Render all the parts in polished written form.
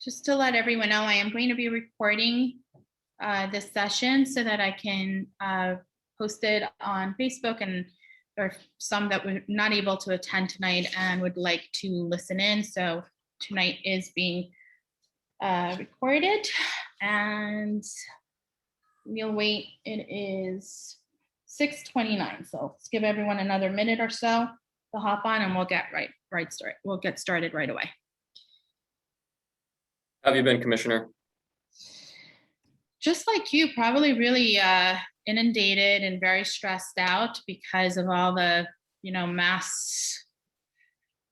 Just to let everyone know, I am going to be recording this session so that I can post it on Facebook, and there are some that were not able to attend tonight and would like to listen in. So tonight is being recorded, and we'll wait. It is 6:29, so let's give everyone another minute or so to hop on, and we'll get started. We'll get started right away. How have you been, Commissioner? Just like you, probably really inundated and very stressed out because of all the, mass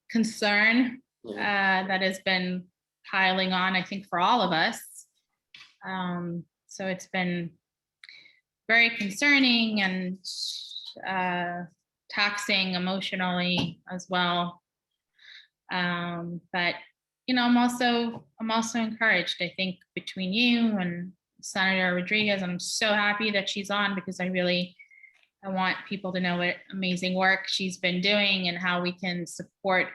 concern that has been piling on, I think, for all of us. So it's been very concerning and taxing emotionally as well. But I'm also encouraged. I think between you and Senator Rodriguez, I'm so happy that she's on, because I want people to know what amazing work she's been doing and how we can support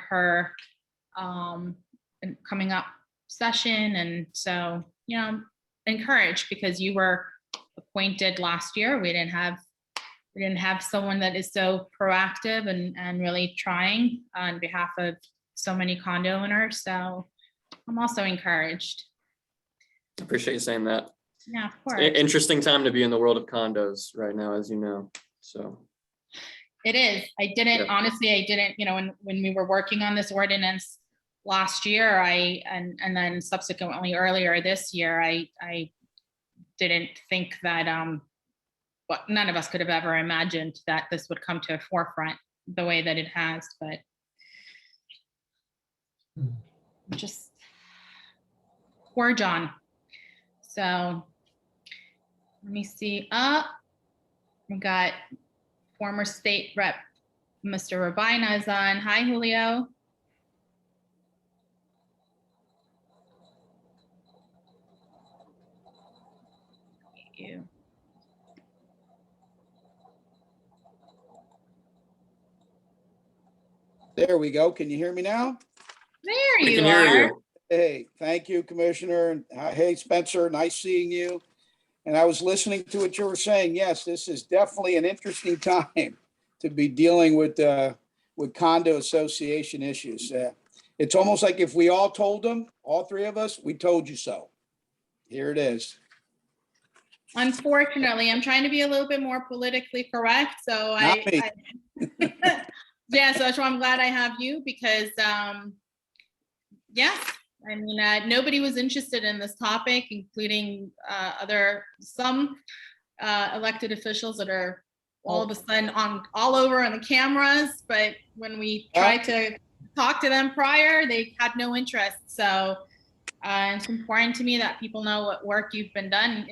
her in coming up session. And so, encouraged, because you were appointed last year. We didn't have someone that is so proactive and really trying on behalf of so many condo owners. So I'm also encouraged. I appreciate you saying that. Yeah, of course. It's an interesting time to be in the world of condos right now, as you know. So it is. Honestly, I didn't, when we were working on this ordinance last year, and then subsequently earlier this year, I didn't think that but none of us could have ever imagined that this would come to a forefront the way that it has. But just poor John. So let me see. We got former state rep, Mr. Robaina is on. Hi, Julio. Thank you. There we go. Can you hear me now? There we you can are. hear you. Hey, thank you, Commissioner. Hey, Spencer, nice seeing you. And I was listening to what you were saying. Yes, this is definitely an interesting time to be dealing with condo association issues. It's almost like if we all told them, all three of us, we told you so. Here it is. Unfortunately, I'm trying to be a little bit more politically correct. So yeah, so I'm glad I have you, because yes, I mean, nobody was interested in this topic, including some elected officials that are all of a sudden all over on the cameras. But when we tried to talk to them prior, they had no interest. So it's important to me that people know what work you've been done,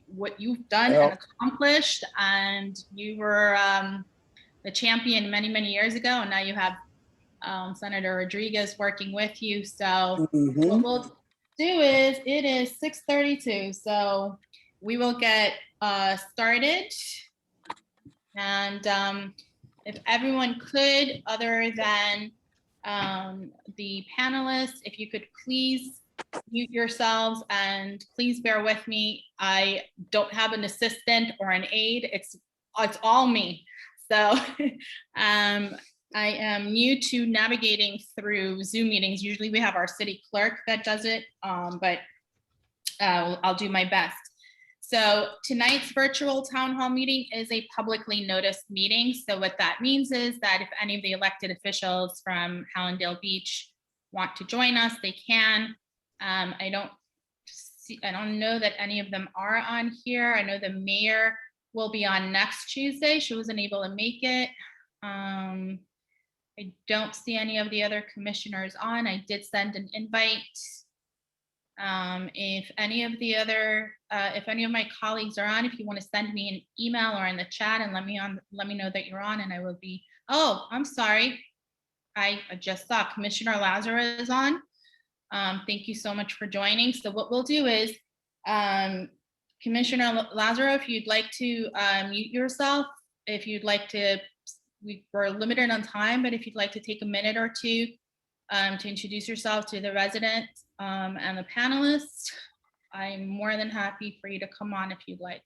what you've done and accomplished. And you were the champion many, many years ago, and now you have Senator Rodriguez working with you. So what we'll do is, it is 6:32, so we will get started. And if everyone could, other than the panelists, if you could please mute yourselves, and please bear with me. I don't have an assistant or an aide. It's all me. So I am new to navigating through Zoom meetings. Usually we have our city clerk that does it, but I'll do my best. So tonight's virtual town hall meeting is a publicly noticed meeting. So what that means is that if any of the elected officials from Hallandale Beach want to join us, they can. I don't know that any of them are on here. I know the mayor will be on next Tuesday. She wasn't able to make it. I don't see any of the other commissioners on. I did send an invite. If any of my colleagues are on, if you want to send me an email or in the chat and let me know that you're on, and I will be. Oh, I'm sorry. I just saw Commissioner Lazaro is on. Thank you so much for joining. So what we'll do is, Commissioner Lazaro, if you'd like to mute yourself, if you'd like to, we're limited on time, but if you'd like to take a minute or two to introduce yourself to the residents and the panelists. I'm more than happy for you to come on if you'd like.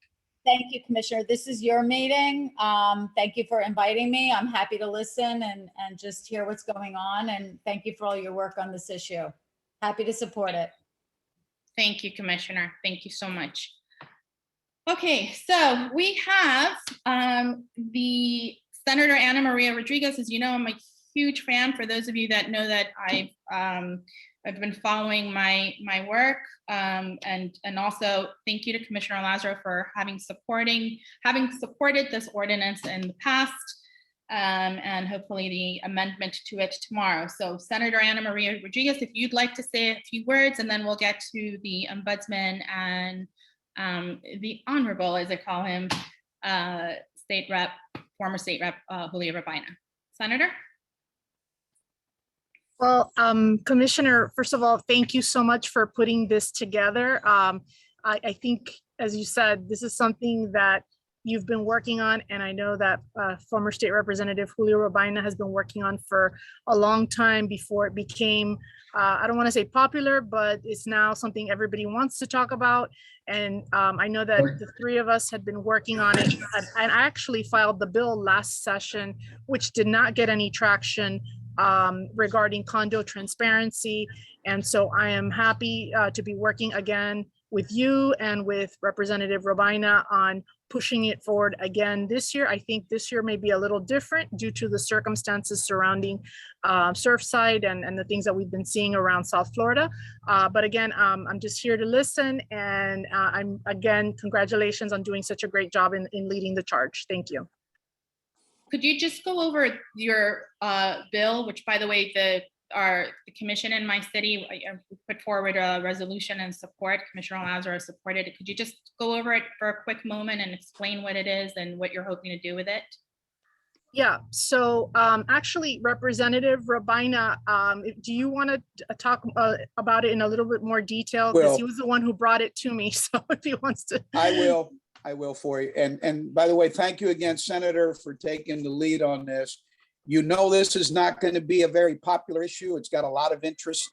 Thank you, Commissioner. This is your meeting. Thank you for inviting me. I'm happy to listen and just hear what's going on. And thank you for all your work on this issue. Happy to support it. Thank you, Commissioner. Thank you so much. Okay, so we have the Senator Ana Maria Rodriguez. As you know, I'm a huge fan. For those of you that know that I've been following my work, and also thank you to Commissioner Lazaro for having supported this ordinance in the past, and hopefully the amendment to it tomorrow. So Senator Ana Maria Rodriguez, if you'd like to say a few words, and then we'll get to the Ombudsman and the Honorable, as I call him, former State Rep Julio Robaina. Senator? Well, Commissioner, first of all, thank you so much for putting this together. I think, as you said, this is something that you've been working on, and I know that former State Representative Julio Robaina has been working on for a long time before it became, I don't want to say popular, but it's now something everybody wants to talk about. And I know that the three of us had been working on it, and I actually filed the bill last session, which did not get any traction regarding condo transparency. And so I am happy to be working again with you and with Representative Robaina on pushing it forward again this year. I think this year may be a little different due to the circumstances surrounding Surfside and the things that we've been seeing around South Florida. But again, I'm just here to listen, and congratulations on doing such a great job in leading the charge. Thank you. Could you just go over your bill, which, by the way, the commission in my city put forward a resolution and support. Commissioner Lazaro supported it. Could you just go over it for a quick moment and explain what it is and what you're hoping to do with it? Yeah, so actually, Representative Robaina, do you want to talk about it in a little bit more detail? Because he was the one who brought it to me, so if he wants to. I will for you. And by the way, thank you again, Senator, for taking the lead on this. You know, this is not going to be a very popular issue. It's got a lot of interest.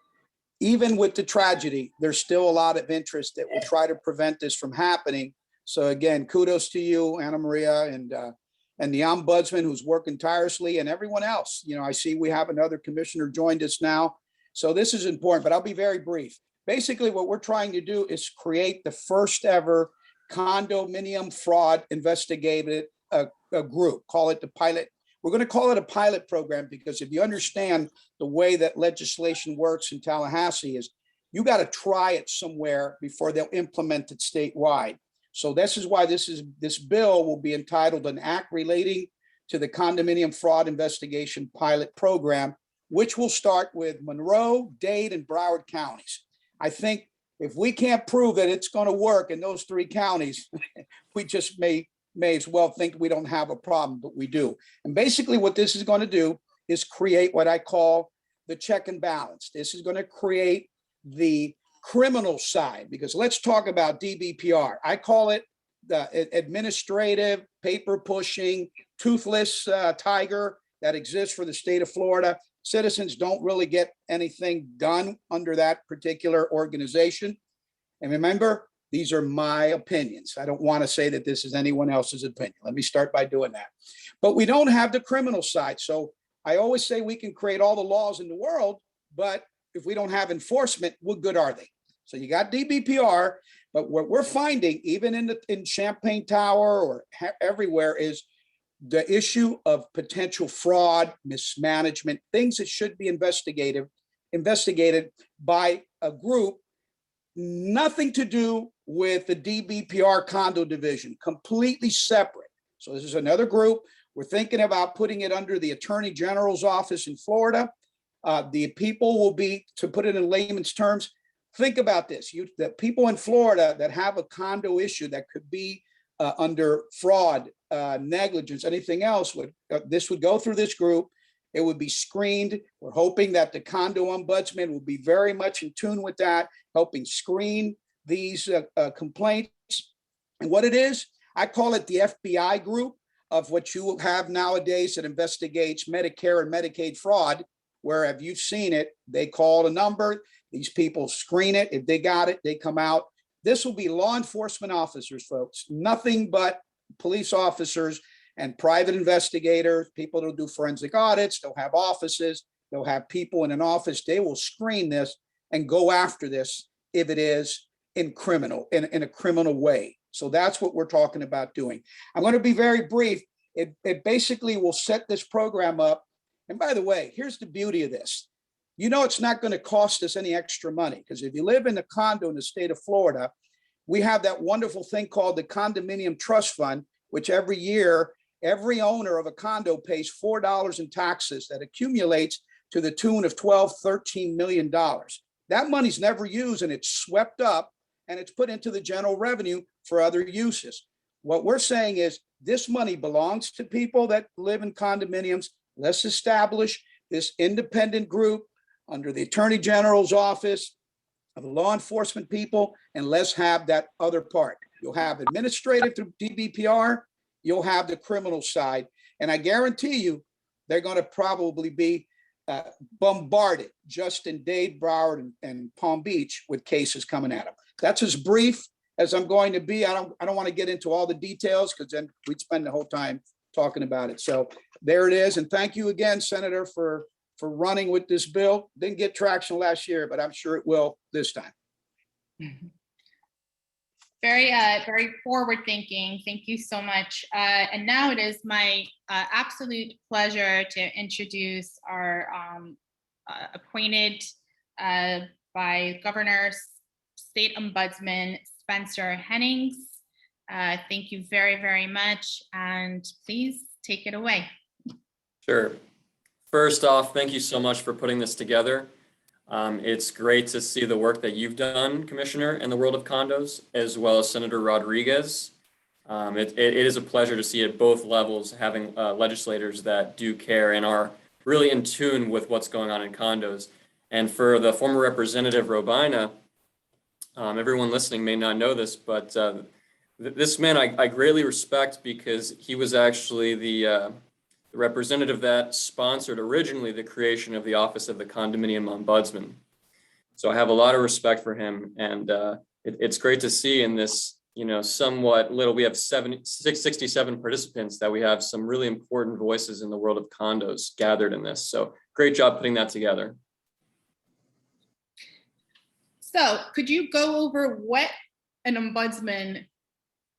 Even with the tragedy, there's still a lot of interest that will try to prevent this from happening. So again, kudos to you, Ana Maria, and the Ombudsman, who's working tirelessly, and everyone else. You know, I see we have another commissioner joined us now. So this is important, but I'll be very brief. Basically, what we're trying to do is create the first ever condominium fraud investigative group. Call it the pilot. We're going to call it a pilot program, because if you understand the way that legislation works in Tallahassee is you got to try it somewhere before they'll implement it statewide. So this is why this bill will be entitled an act relating to the condominium fraud investigation pilot program, which will start with Monroe, Dade, and Broward counties. I think if we can't prove that it's going to work in those three counties, we just may as well think we don't have a problem, but we do. And basically what this is going to do is create what I call the check and balance. This is going to create the criminal side, because let's talk about Bbpr. I call it the administrative paper pushing toothless tiger that exists for the state of Florida. Citizens don't really get anything done under that particular organization. And remember, these are my opinions. I don't want to say that this is anyone else's opinion. Let me start by doing that. But we don't have the criminal side. So I always say we can create all the laws in the world, but if we don't have enforcement, what good are they? So you got Bbpr, but what we're finding, even in Champaign Tower or everywhere, is the issue of potential fraud, mismanagement, things that should be investigated by a group, nothing to do with the Bbpr condo division, completely separate. So this is another group. We're thinking about putting it under the Attorney General's office in Florida. The people will be, to put it in layman's terms, think about this. The people in Florida that have a condo issue that could be under fraud, negligence, anything else, this would go through this group. It would be screened. We're hoping that the condo ombudsman will be very much in tune with that, helping screen these complaints. And what it is, I call it the FBI group of what you have nowadays that investigates Medicare and Medicaid fraud, where if you've seen it, they call a number, These people screen it. If they got it, they come out. This will be law enforcement officers, folks, nothing but police officers and private investigators, people that'll do forensic audits. They'll have offices. They'll have people in an office. They will screen this and go after this if it is in a criminal way. So that's what we're talking about doing. I'm going to be very brief. It basically will set this program up. And by the way, here's the beauty of this. You know, it's not going to cost us any extra money, because if you live in a condo in the state of Florida, we have that wonderful thing called the Condominium Trust Fund, which every year, every owner of a condo pays $4 in taxes that accumulates to the tune of $12–13 million. That money's never used, and it's swept up and it's put into the general revenue for other uses. What we're saying is this money belongs to people that live in condominiums. Let's establish this independent group under the Attorney General's office of law enforcement people, and let's have that other part. You'll have administrative through Bbpr, you'll have the criminal side, and I guarantee you they're going to probably be bombarded just in Dade, Broward, and Palm Beach with cases coming at them. That's as brief as I'm going to be. I don't want to get into all the details, because then we'd spend the whole time talking about it. So there it is. And thank you again, Senator, for running with this bill. Didn't get traction last year, but I'm sure it will this time. Very forward thinking. Thank you so much. And now it is my absolute pleasure to introduce our appointed by Governor State Ombudsman Spencer Hennings. Thank you very, very much. And please take it away. Sure. First off, thank you so much for putting this together. It's great to see the work that you've done, Commissioner, in the world of condos, as well as Senator Rodriguez. It is a pleasure to see at both levels having legislators that do care and are really in tune with what's going on in condos. And for the former Representative Robaina, everyone listening may not know this, but this man I greatly respect, because he was actually the representative that sponsored originally the creation of the Office of the Condominium Ombudsman. So I have a lot of respect for him, and it's great to see in this, somewhat little, we have 67 participants, that we have some really important voices in the world of condos gathered in this. So great job putting that together. So could you go over what an ombudsman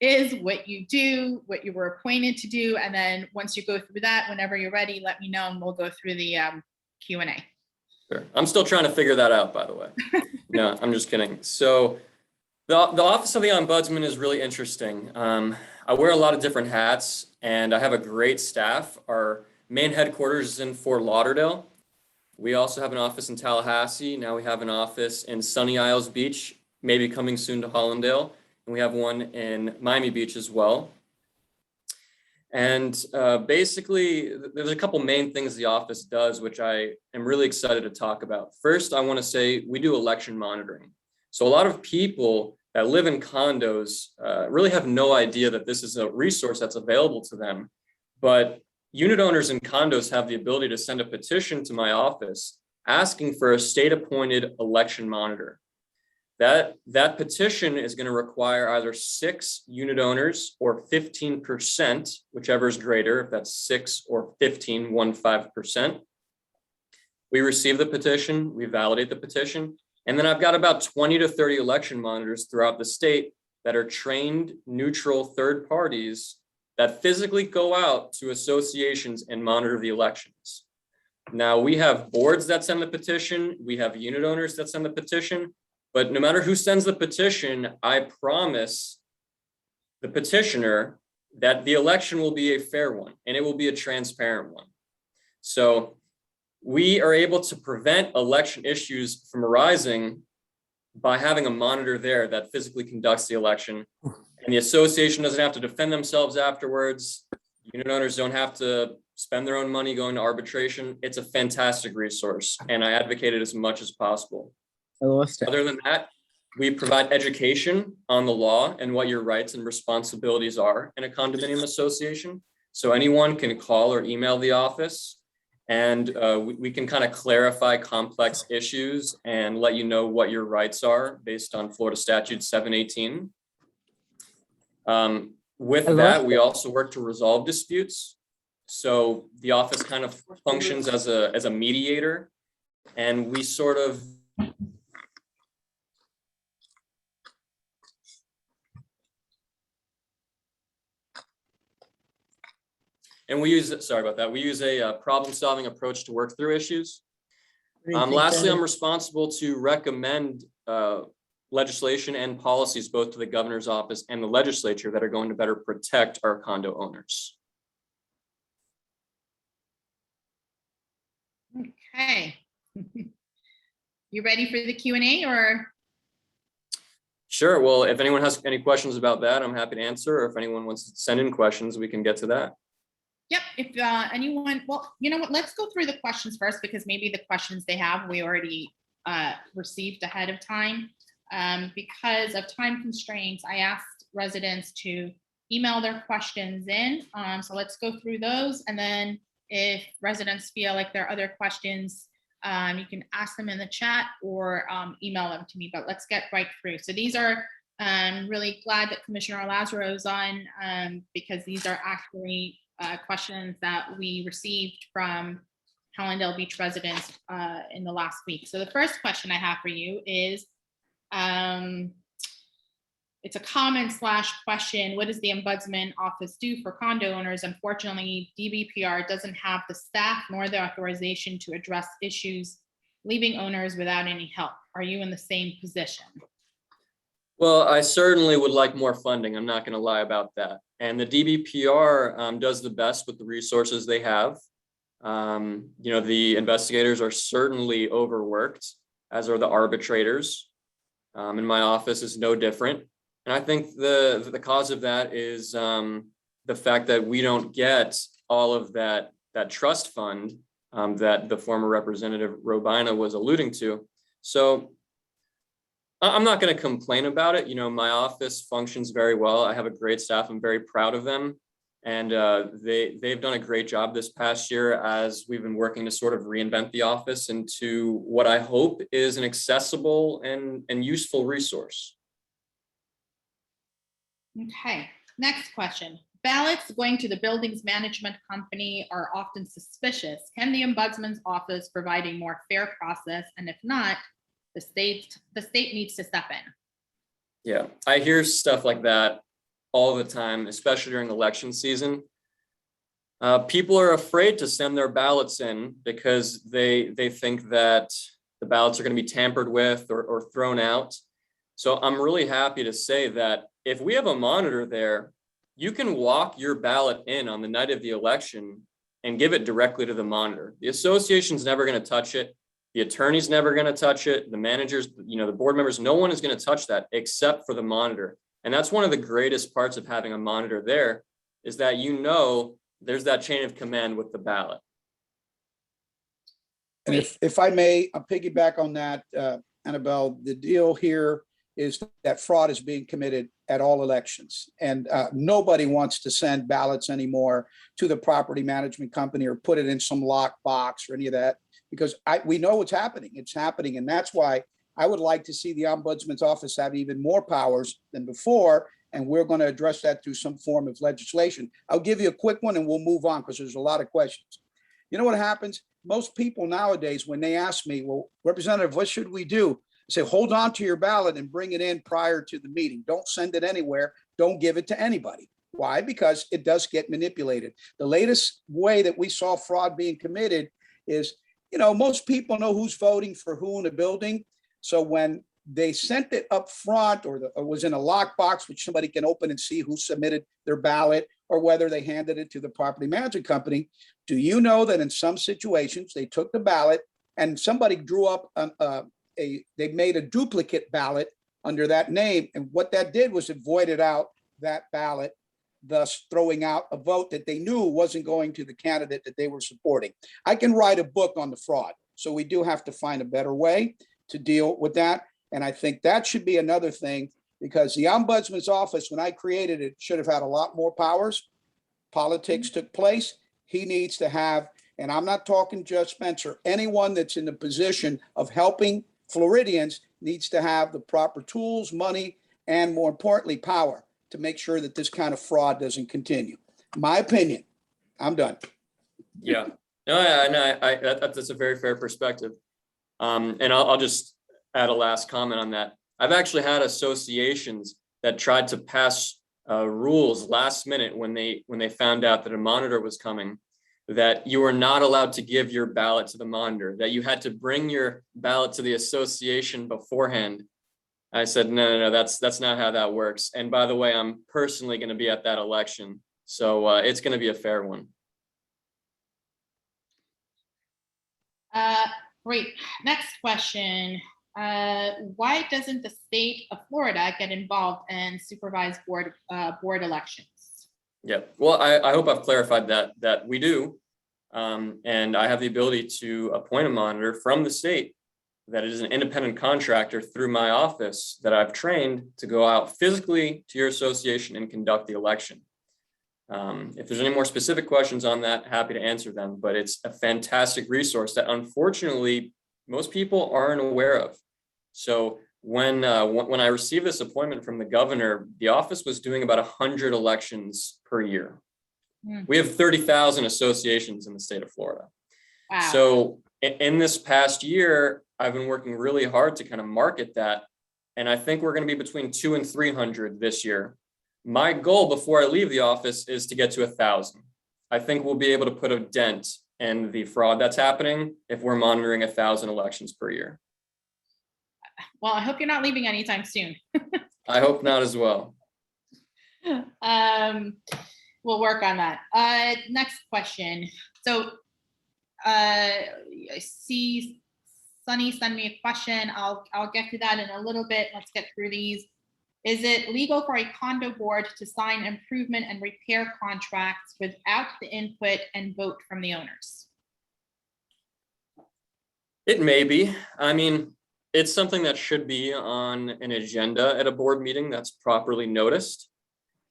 is, what you do, what you were appointed to do, and then once you go through that, whenever you're ready, let me know and we'll go through the Q&A. Sure. I'm still trying to figure that out, by the way. No, I'm just kidding. So the Office of the Ombudsman is really interesting. I wear a lot of different hats, and I have a great staff. Our main headquarters is in Fort Lauderdale. We also have an office in Tallahassee. Now we have an office in Sunny Isles Beach, maybe coming soon to Hallandale. And we have one in Miami Beach as well. And basically, there's a couple main things the office does, which I am really excited to talk about. First, I want to say we do election monitoring. So a lot of people that live in condos really have no idea that this is a resource that's available to them. But unit owners in condos have the ability to send a petition to my office asking for a state-appointed election monitor. That petition is going to require either 6 unit owners or 15%, whichever is greater, if that's 6 or 15%. We receive the petition, we validate the petition, and then I've got about 20 to 30 election monitors throughout the state that are trained, neutral third parties that physically go out to associations and monitor the elections. Now, we have boards that send the petition, we have unit owners that send the petition, but no matter who sends the petition, I promise the petitioner that the election will be a fair one and it will be a transparent one. So we are able to prevent election issues from arising by having a monitor there that physically conducts the election. And the association doesn't have to defend themselves afterwards. Unit owners don't have to spend their own money going to arbitration. It's a fantastic resource, and I advocate it as much as possible. Other than that, we provide education on the law and what your rights and responsibilities are in a condominium association. So anyone can call or email the office and we can kind of clarify complex issues and let you know what your rights are based on Florida Statute 718. With that, we also work to resolve disputes. So the office kind of functions as a mediator, and we sort of we use, sorry about that, we use a problem-solving approach to work through issues. Lastly, I'm responsible to recommend legislation and policies both to the governor's office and the legislature that are going to better protect our condo owners. Okay. You ready for the Q&A or? Sure. Well, if anyone has any questions about that, I'm happy to answer. Or if anyone wants to send in questions, we can get to that. Yep, if anyone, well, you know what, let's go through the questions first, because maybe the questions they have, we already received ahead of time. Because of time constraints, I asked residents to email their questions in. So let's go through those. And then if residents feel like there are other questions, you can ask them in the chat or email them to me, but let's get right through. So these are, really glad that Commissioner Lazaro is on, because these are actually questions that we received from Hallandale Beach residents in the last week. So the first question I have for you is, it's a comment/question. What does the Ombudsman office do for condo owners? Unfortunately, Bbpr doesn't have the staff nor the authorization to address issues, leaving owners without any help. Are you in the same position? Well, I certainly would like more funding. I'm not going to lie about that. And the Bbpr does the best with the resources they have. You know, the investigators are certainly overworked, as are the arbitrators. And my office is no different. And I think the cause of that is the fact that we don't get all of that trust fund that the former Representative Robaina was alluding to. So I'm not going to complain about it. You know, my office functions very well. I have a great staff. I'm very proud of them. And they've done a great job this past year as we've been working to sort of reinvent the office into what I hope is an accessible and useful resource. Okay, next question. Ballots going to the buildings management company are often suspicious. Can the Ombudsman's office provide a more fair process? And if not, the state needs to step in. Yeah, I hear stuff like that all the time, especially during election season. People are afraid to send their ballots in because they think that the ballots are going to be tampered with or thrown out. So I'm really happy to say that if we have a monitor there, you can walk your ballot in on the night of the election and give it directly to the monitor. The association's never going to touch it. The attorney's never going to touch it. The managers, you know, the board members, no one is going to touch that except for the monitor. And that's one of the greatest parts of having a monitor there, is that, you know, there's that chain of command with the ballot. And if I may, I'll piggyback on that, Annabelle. The deal here is that fraud is being committed at all elections. And nobody wants to send ballots anymore to the property management company or put it in some locked box or any of that, because we know what's happening. It's happening. And that's why I would like to see the Ombudsman's office have even more powers than before. And we're going to address that through some form of legislation. I'll give you a quick one and we'll move on because there's a lot of questions. You know what happens? Most people nowadays, when they ask me, well, Representative, what should we do? I say, hold on to your ballot and bring it in prior to the meeting. Don't send it anywhere. Don't give it to anybody. Why? Because it does get manipulated. The latest way that we saw fraud being committed is, you know, most people know who's voting for who in a building. So when they sent it up front or was in a lockbox, which somebody can open and see who submitted their ballot, or whether they handed it to the property management company, do you know that in some situations they took the ballot and somebody drew up they made a duplicate ballot under that name, and what that did was it voided out that ballot, thus throwing out a vote that they knew wasn't going to the candidate that they were supporting. I can write a book on the fraud, so we do have to find a better way to deal with that. And I think that should be another thing, because the Ombudsman's office, when I created it, should have had a lot more powers. Politics took place. He needs to have and I'm not talking just Spencer, anyone that's in the position of helping Floridians needs to have the proper tools, money, and more importantly, power to make sure that this kind of fraud doesn't continue. My opinion. I'm done. Yeah, no, that's a very fair perspective. And I'll just add a last comment on that. I've actually had associations that tried to pass rules last minute when they found out that a monitor was coming, that you were not allowed to give your ballot to the monitor, that you had to bring your ballot to the association beforehand. I said, no, that's not how that works. And by the way, I'm personally going to be at that election. So it's going to be a fair one. Great. Next question. Why doesn't the state of Florida get involved and supervise board elections? Yeah, well, I hope I've clarified that we do. And I have the ability to appoint a monitor from the state that is an independent contractor through my office that I've trained to go out physically to your association and conduct the election. If there's any more specific questions on that, happy to answer them, but it's a fantastic resource that unfortunately most people aren't aware of. So when I received this appointment from the governor, the office was doing about 100 elections per year. We have 30,000 associations in the state of Florida. Wow. So in this past year, I've been working really hard to kind of market that. And I think we're going to be between 200 and 300 this year. My goal before I leave the office is to get to 1,000. I think we'll be able to put a dent in the fraud that's happening if we're monitoring 1,000 elections per year. Well, I hope you're not leaving anytime soon. I hope not as well. We'll work on that. Next question. So I see Sunny send me a question. I'll get to that in a little bit. Let's get through these. Is it legal for a condo board to sign improvement and repair contracts without the input and vote from the owners? It may be. I mean, it's something that should be on an agenda at a board meeting that's properly noticed.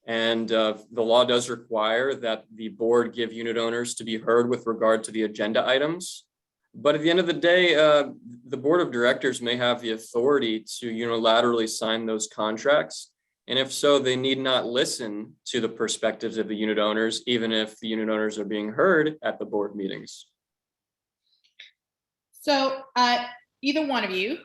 And the law does require that the board give unit owners to be heard with regard to the agenda items. But at the end of the day, the board of directors may have the authority to unilaterally sign those contracts. And if so, they need not listen to the perspectives of the unit owners, even if the unit owners are being heard at the board meetings. So either one of you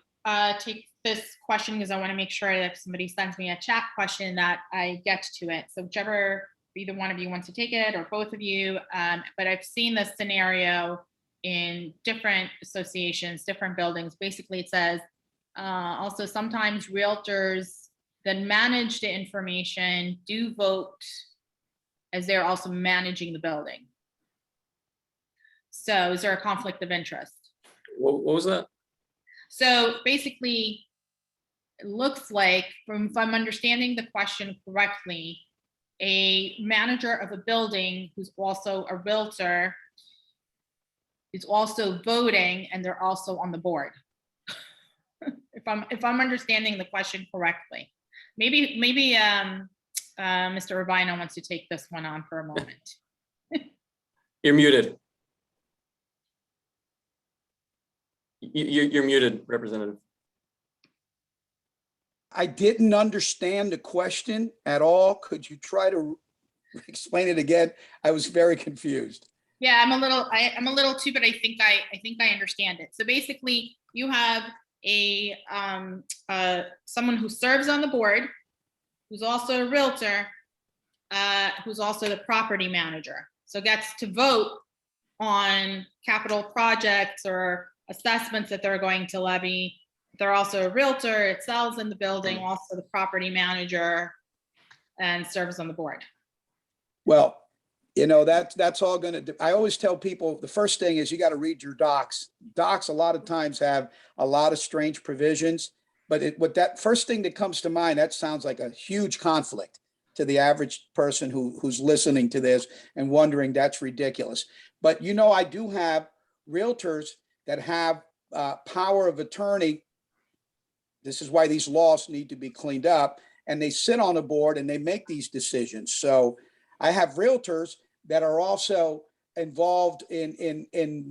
take this question, because I want to make sure that if somebody sends me a chat question that I get to it. So whichever either one of you wants to take it, or both of you. But I've seen this scenario in different associations, different buildings. Basically, it says also sometimes realtors that manage the information do vote as they're also managing the building. So is there a conflict of interest? What was that? So basically, it looks like, if I'm understanding the question correctly, a manager of a building who's also a realtor is also voting, and they're also on the board. if I'm understanding the question correctly, maybe Mr. Robaina wants to take this one on for a moment. You're muted. You're muted, Representative. I didn't understand the question at all. Could you try to explain it again? I was very confused. Yeah, I'm a little too, but I think I understand it. So basically, you have a someone who serves on the board, who's also a realtor, who's also the property manager. So gets to vote on capital projects or assessments that they're going to levy. They're also a realtor, it sells in the building, also the property manager, and serves on the board. Well, you know, that's all going to, I always tell people, the first thing is you got to read your docs. Docs a lot of times have a lot of strange provisions, but what that first thing that comes to mind, that sounds like a huge conflict to the average person who's listening to this and wondering, that's ridiculous. But, you know, I do have realtors that have power of attorney. This is why these laws need to be cleaned up, and they sit on a board and they make these decisions. So I have realtors that are also involved in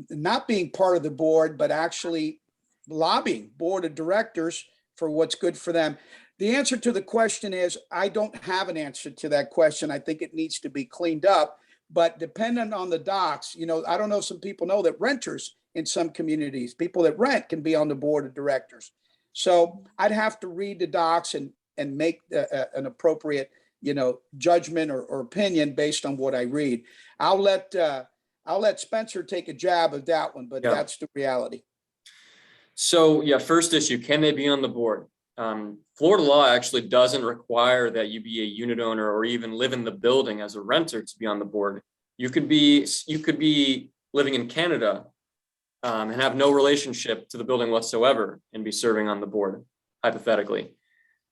not being part of the board, but actually lobbying board of directors for what's good for them? The answer to the question is, I don't have an answer to that question. I think it needs to be cleaned up, but dependent on the docs, you know, I don't know if some people know that renters in some communities, people that rent can be on the board of directors. So I'd have to read the docs and make an appropriate, you know, judgment or opinion based on what I read. I'll let Spencer take a jab at that one, but Yeah. that's the reality. So yeah, first issue, can they be on the board? Florida law actually doesn't require that you be a unit owner or even live in the building as a renter to be on the board. You could be living in Canada and have no relationship to the building whatsoever and be serving on the board, hypothetically.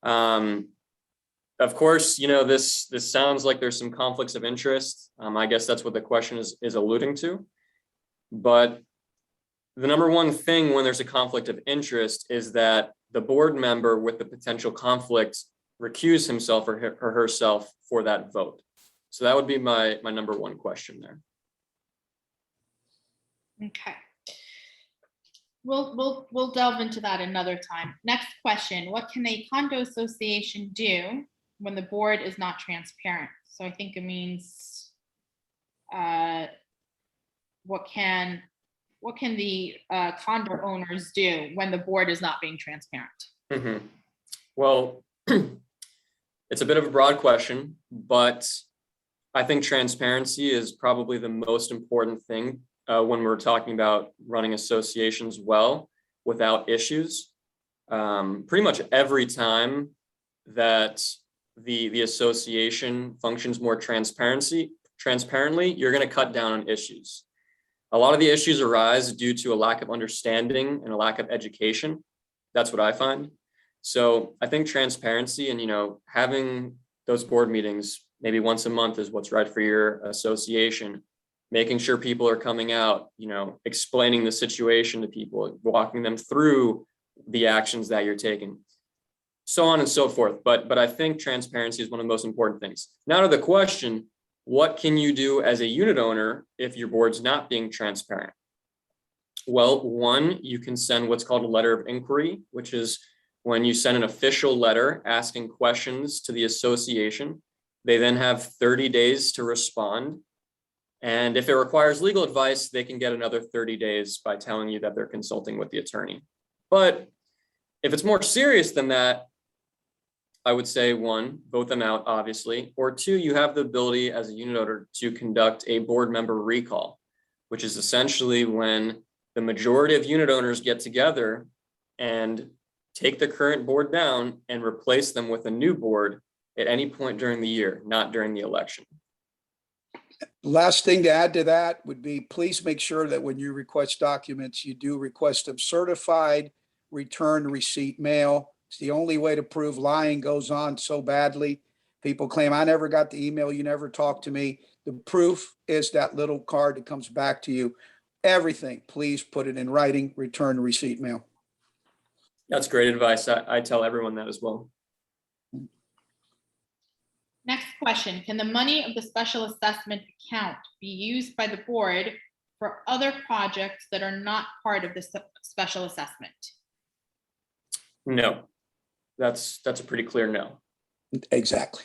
Of course, you know, this sounds like there's some conflicts of interest. I guess that's what the question is alluding to. But the number one thing when there's a conflict of interest is that the board member with the potential conflict recuse himself or herself for that vote. So that would be my number one question there. Okay. We'll delve into that another time. Next question, what can a condo association do when the board is not transparent? So I think it means what can the condo owners do when the board is not being transparent? Mm-hmm. Well, it's a bit of a broad question, but I think transparency is probably the most important thing when we're talking about running associations well without issues. Pretty much every time that the association functions more transparently, you're going to cut down on issues. A lot of the issues arise due to a lack of understanding and a lack of education. That's what I find. So I think transparency and, you know, having those board meetings maybe once a month is what's right for your association. Making sure people are coming out, you know, explaining the situation to people, walking them through the actions that you're taking, so on and so forth. But I think transparency is one of the most important things. Now to the question, what can you do as a unit owner if your board's not being transparent? Well, one, you can send what's called a letter of inquiry, which is when you send an official letter asking questions to the association. They then have 30 days to respond. And if it requires legal advice, they can get another 30 days by telling you that they're consulting with the attorney. But if it's more serious than that, I would say one, vote them out, obviously, or two, you have the ability as a unit owner to conduct a board member recall, which is essentially when the majority of unit owners get together and take the current board down and replace them with a new board at any point during the year, not during the election. Last thing to add to that would be, please make sure that when you request documents, you do request them certified, return receipt mail. It's the only way to prove lying goes on so badly. People claim, I never got the email, you never talked to me. The proof is that little card that comes back to you. Everything, please put it in writing, return receipt mail. That's great advice. I tell everyone that as well. Next question, can the money of the special assessment account be used by the board for other projects that are not part of the special assessment? No, that's a pretty clear no. Exactly.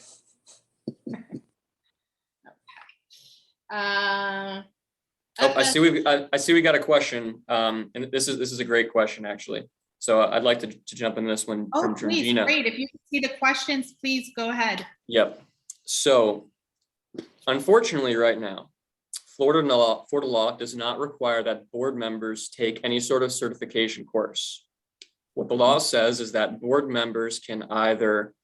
I see we got a question, and this is a great question actually. So I'd like to jump in this one from please, Georgina. great. If you can see the questions, please go ahead. Yep. So unfortunately, right now, Florida law does not require that board members take any sort of certification course. What the law says is that board members can either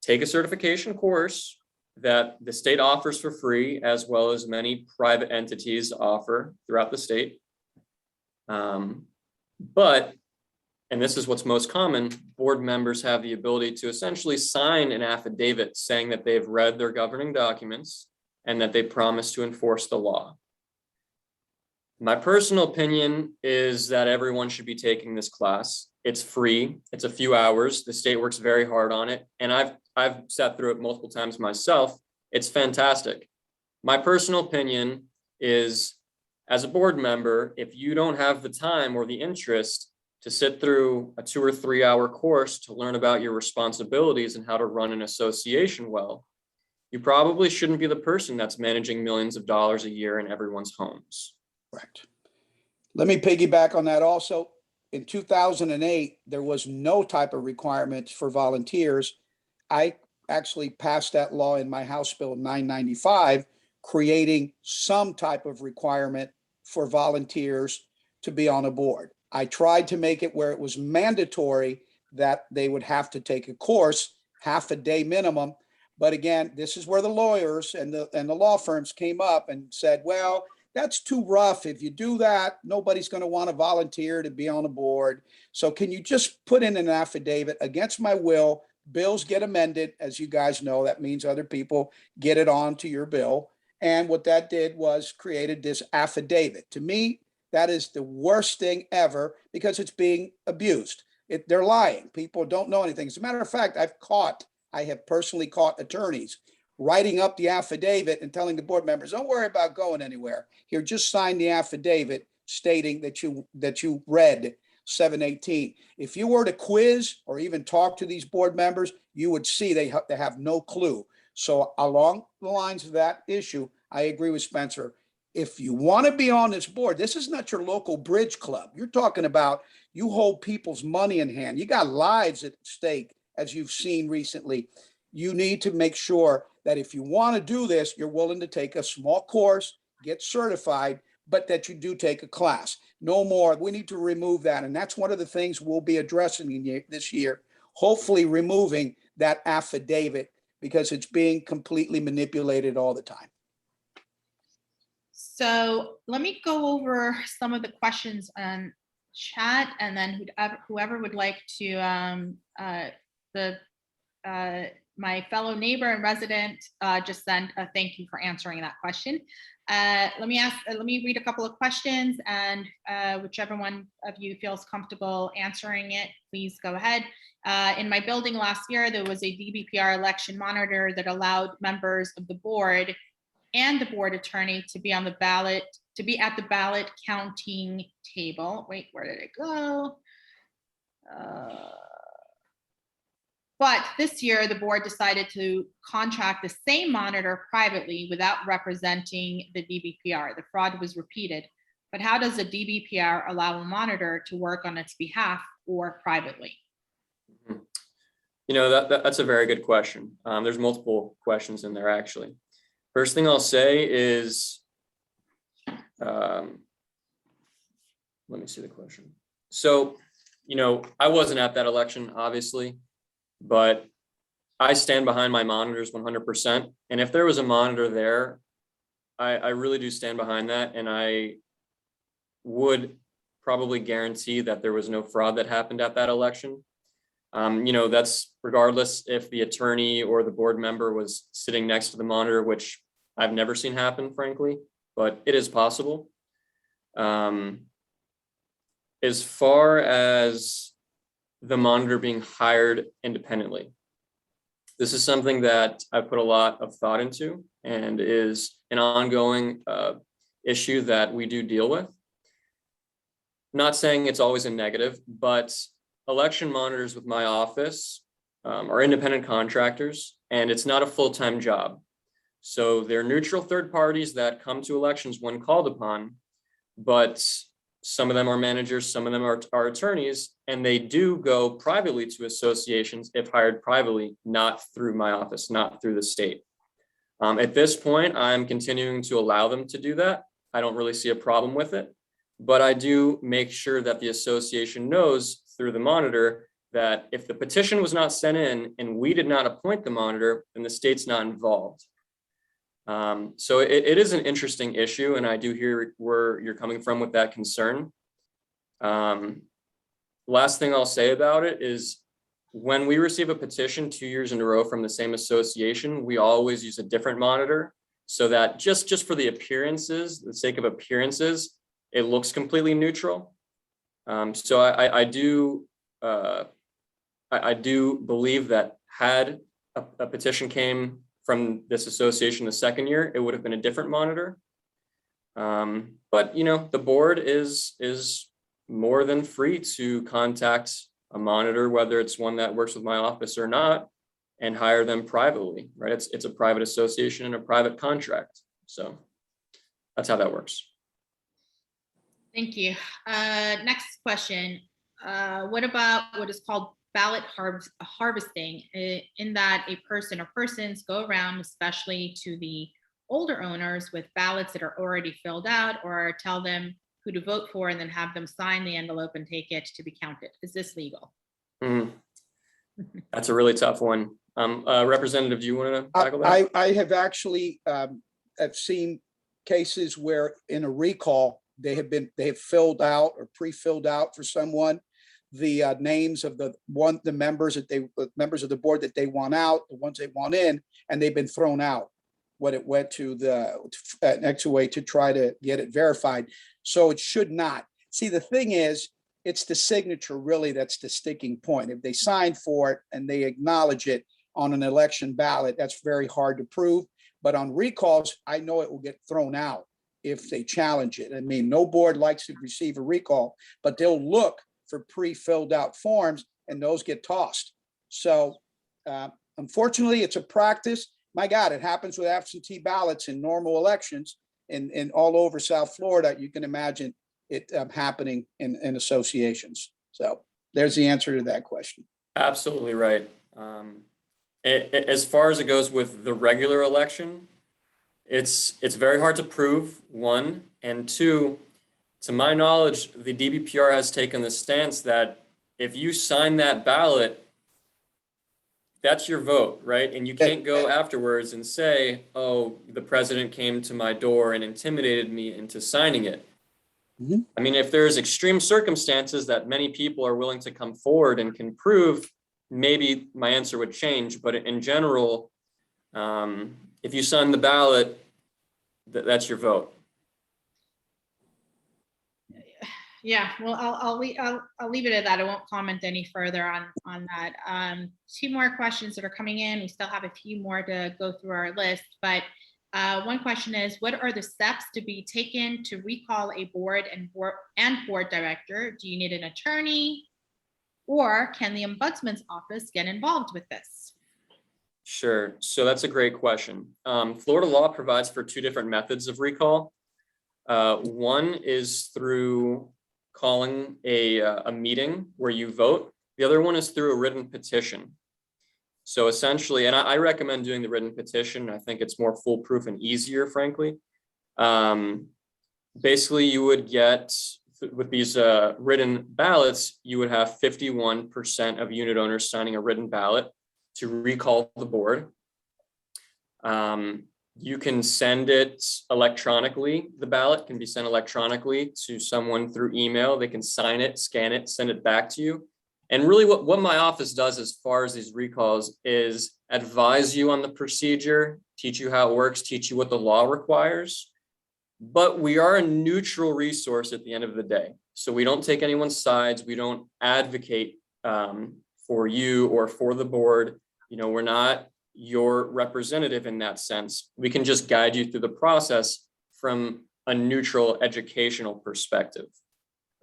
take a certification course that the state offers for free, as well as many private entities offer throughout the state. But, and this is what's most common, board members have the ability to essentially sign an affidavit saying that they've read their governing documents and that they promise to enforce the law. My personal opinion is that everyone should be taking this class. It's free. It's a few hours. The state works very hard on it. And I've sat through it multiple times myself. It's fantastic. My personal opinion is, as a board member, if you don't have the time or the interest to sit through a 2 or 3 hour course to learn about your responsibilities and how to run an association well, you probably shouldn't be the person that's managing millions of dollars a year in everyone's homes. Correct. Let me piggyback on that also. In 2008, there was no type of requirements for volunteers. I actually passed that law in my House Bill 995, creating some type of requirement for volunteers to be on a board. I tried to make it where it was mandatory that they would have to take a course, half a day minimum. But again, this is where the lawyers and the law firms came up and said, well, that's too rough. If you do that, nobody's going to want to volunteer to be on a board. So can you just put in an affidavit against my will? Bills get amended, as you guys know. That means other people get it on to your bill. And what that did was created this affidavit. To me, that is the worst thing ever because it's being abused. They're lying. People don't know anything. As a matter of fact, I have personally caught attorneys writing up the affidavit and telling the board members, don't worry about going anywhere. Here, just sign the affidavit stating that you read 718. If you were to quiz or even talk to these board members, you would see they have no clue. So along the lines of that issue, I agree with Spencer. If you want to be on this board, this is not your local bridge club. You're talking about you hold people's money in hand. You got lives at stake, as you've seen recently. You need to make sure that if you want to do this, you're willing to take a small course, get certified, but that you do take a class. No more. We need to remove that. And that's one of the things we'll be addressing this year, hopefully removing that affidavit because it's being completely manipulated all the time. So let me go over some of the questions on chat, and then whoever would like to, my fellow neighbor and resident just sent a thank you for answering that question. Let me read a couple of questions, and whichever one of you feels comfortable answering it, please go ahead. In my building last year, there was a Bbpr election monitor that allowed members of the board and the board attorney to be on the ballot, to be at the ballot counting table. Wait, where did it go? But this year, the board decided to contract the same monitor privately without representing the Bbpr. The fraud was repeated. But how does a Bbpr allow a monitor to work on its behalf or privately? You know, that's a very good question. There's multiple questions in there, actually. First thing I'll say is, let me see the question. So, you know, I wasn't at that election, obviously, but I stand behind my monitors 100%. And if there was a monitor there, I really do stand behind that. And I would probably guarantee that there was no fraud that happened at that election. You know, that's regardless if the attorney or the board member was sitting next to the monitor, which I've never seen happen, frankly, but it is possible. As far as the monitor being hired independently, this is something that I put a lot of thought into and is an ongoing issue that we do deal with. Not saying it's always a negative, but election monitors with my office are independent contractors, and it's not a full-time job. So they're neutral third parties that come to elections when called upon, but some of them are managers, some of them are attorneys, and they do go privately to associations if hired privately, not through my office, not through the state. At this point, I'm continuing to allow them to do that. I don't really see a problem with it, but I do make sure that the association knows through the monitor that if the petition was not sent in and we did not appoint the monitor, then the state's not involved. So it is an interesting issue, and I do hear where you're coming from with that concern. Last thing I'll say about it is when we receive a petition 2 years in a row from the same association, we always use a different monitor so that just for the appearances, the sake of appearances, it looks completely neutral. So I do believe that had a petition came from this association the second year, it would have been a different monitor. But the board is more than free to contact a monitor, whether it's one that works with my office or not, and hire them privately, right? It's a private association and a private contract. So that's how that works. Thank you. Next question. What about what is called ballot harvesting, in that a person or persons go around, especially to the older owners, with ballots that are already filled out, or tell them who to vote for and then have them sign the envelope and take it to be counted? Is this legal? That's a really tough one. Representative, do you want to tackle that? I have actually have seen cases where in a recall, they have filled out or pre-filled out for someone the names of the members of the board that they want out, the ones they want in, and they've been thrown out when it went to the next way to try to get it verified. So it should not. See, the thing is, it's the signature really that's the sticking point. If they sign for it and they acknowledge it on an election ballot, that's very hard to prove. But on recalls, I know it will get thrown out if they challenge it. I mean, no board likes to receive a recall, but they'll look for pre-filled out forms and those get tossed. So unfortunately, it's a practice. My God, it happens with absentee ballots in normal elections in all over South Florida. You can imagine it happening in associations. So there's the answer to that question. Absolutely right. As far as it goes with the regular election, it's very hard to prove, one, and two, to my knowledge, the Bbpr has taken the stance that if you sign that ballot, that's your vote, right? And you can't go afterwards and say, oh, the president came to my door and intimidated me into signing it. Mhm. I mean, if there's extreme circumstances that many people are willing to come forward and can prove, maybe my answer would change. But in general, if you sign the ballot, that's your vote. Yeah, well, I'll leave it at that. I won't comment any further on that. Two more questions that are coming in. We still have a few more to go through our list, but one question is, what are the steps to be taken to recall a board and board director? Do you need an attorney, or can the Ombudsman's office get involved with this? Sure. So that's a great question. Florida law provides for two different methods of recall. One is through calling a meeting where you vote. The other one is through a written petition. So essentially, and I recommend doing the written petition. I think it's more foolproof and easier, frankly. Basically, you would get, with these written ballots, you would have 51% of unit owners signing a written ballot to recall the board. You can send it electronically. The ballot can be sent electronically to someone through email. They can sign it, scan it, send it back to you. And really what my office does as far as these recalls is advise you on the procedure, teach you how it works, teach you what the law requires. But we are a neutral resource at the end of the day. So we don't take anyone's sides. We don't advocate for you or for the board. We're not your representative in that sense. We can just guide you through the process from a neutral educational perspective.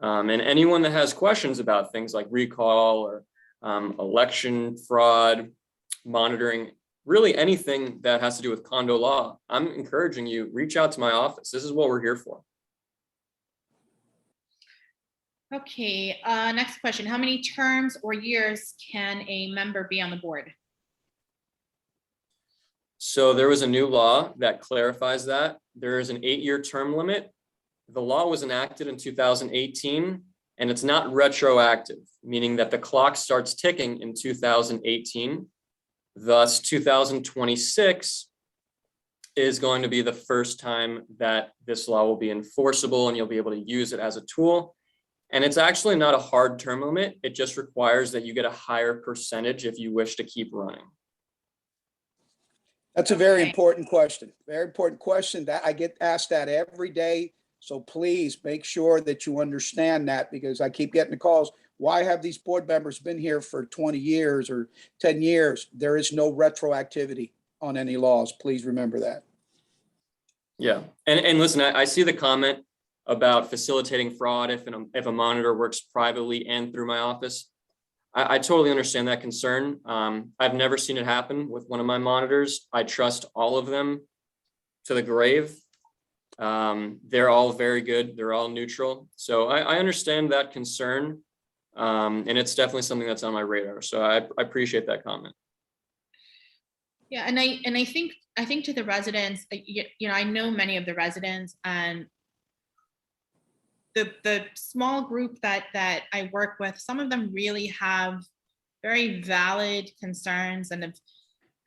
And anyone that has questions about things like recall or election fraud, monitoring, really anything that has to do with condo law, I'm encouraging you, reach out to my office. This is what we're here for. Okay, next question. How many terms or years can a member be on the board? So there was a new law that clarifies that. There is an 8-year term limit. The law was enacted in 2018, and it's not retroactive, meaning that the clock starts ticking in 2018. Thus, 2026 is going to be the first time that this law will be enforceable, and you'll be able to use it as a tool. And it's actually not a hard term limit. It just requires that you get a higher percentage if you wish to keep running. That's a very important question. Very important question that I get asked that every day. So please make sure that you understand that, because I keep getting the calls. Why have these board members been here for 20 years or 10 years? There is no retroactivity on any laws. Please remember that. Yeah, and listen, I see the comment about facilitating fraud if a monitor works privately and through my office. I totally understand that concern. I've never seen it happen with one of my monitors. I trust all of them to the grave. They're all very good. They're all neutral. So I understand that concern. And it's definitely something that's on my radar. So I appreciate that comment. Yeah, and I think to the residents, I know many of the residents, and the small group that I work with, some of them really have very valid concerns and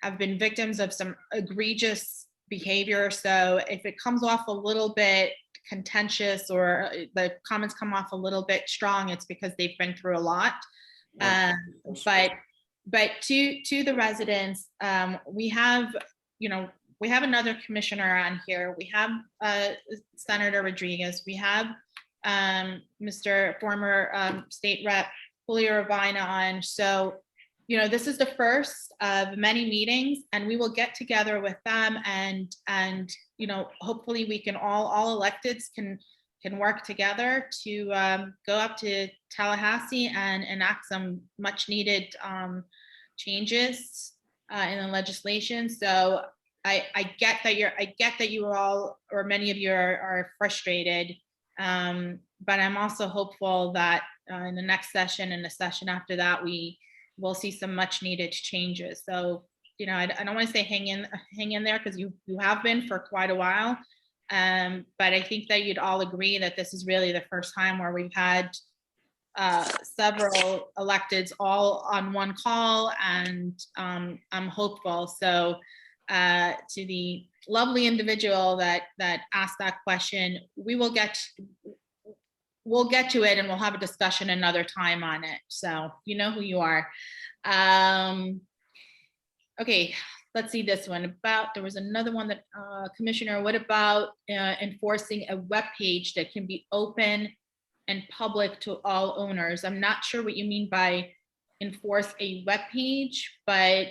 have been victims of some egregious behavior. So if it comes off a little bit contentious or the comments come off a little bit strong, it's because they've been through a lot. But to the residents, we have another commissioner on here. We have Senator Rodriguez. We have Mr. former State Rep Julio Robaina on. So, this is the first of many meetings, and we will get together with them, and hopefully we can all electeds can work together to go up to Tallahassee and enact some much needed changes in the legislation. So I get that you all, or many of you are frustrated, but I'm also hopeful that in the next session and the session after that, we will see some much needed changes. So, I don't want to say hang in there, because you have been for quite a while. But I think that you'd all agree that this is really the first time where we've had several electeds all on one call, and I'm hopeful. So to the lovely individual that asked that question, we'll get to it, and we'll have a discussion another time on it. So you know who you are. Okay, let's see this one. There was another one that, Commissioner, what about enforcing a web page that can be open and public to all owners? I'm not sure what you mean by enforce a web page, but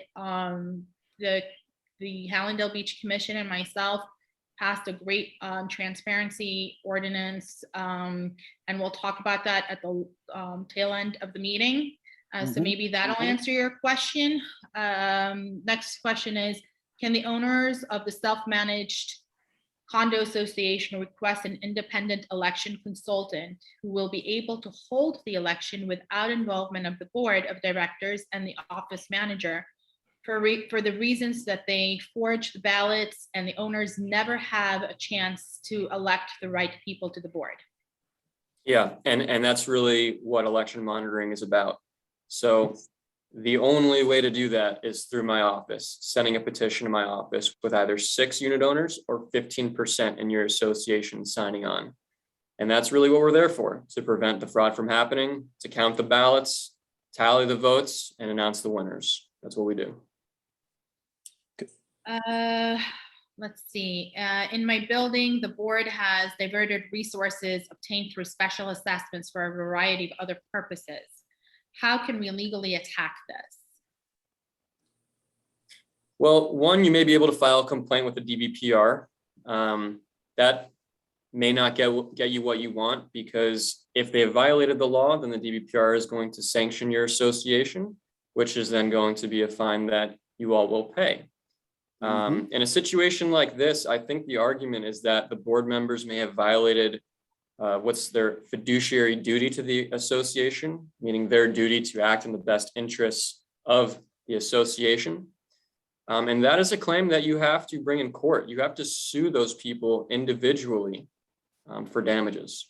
the Hallandale Beach Commission and myself passed a great transparency ordinance, and we'll talk about that at the tail end of the meeting. So maybe that'll answer your question. Next question is, can the owners of the self-managed condo association request an independent election consultant who will be able to hold the election without involvement of the board of directors and the office manager for the reasons that they forge the ballots and the owners never have a chance to elect the right people to the board? Yeah, and that's really what election monitoring is about. So the only way to do that is through my office, sending a petition to my office with either 6 unit owners or 15% in your association signing on. And that's really what we're there for, to prevent the fraud from happening, to count the ballots, tally the votes, and announce the winners. That's what we do. Let's see. In my building, the board has diverted resources obtained through special assessments for a variety of other purposes. How can we legally attack this? Well, one, you may be able to file a complaint with the Bbpr. That may not get you what you want, because if they have violated the law, then the Bbpr is going to sanction your association, which is then going to be a fine that you all will pay. In a situation like this, I think the argument is that the board members may have violated what's their fiduciary duty to the association, meaning their duty to act in the best interests of the association. And that is a claim that you have to bring in court. You have to sue those people individually for damages.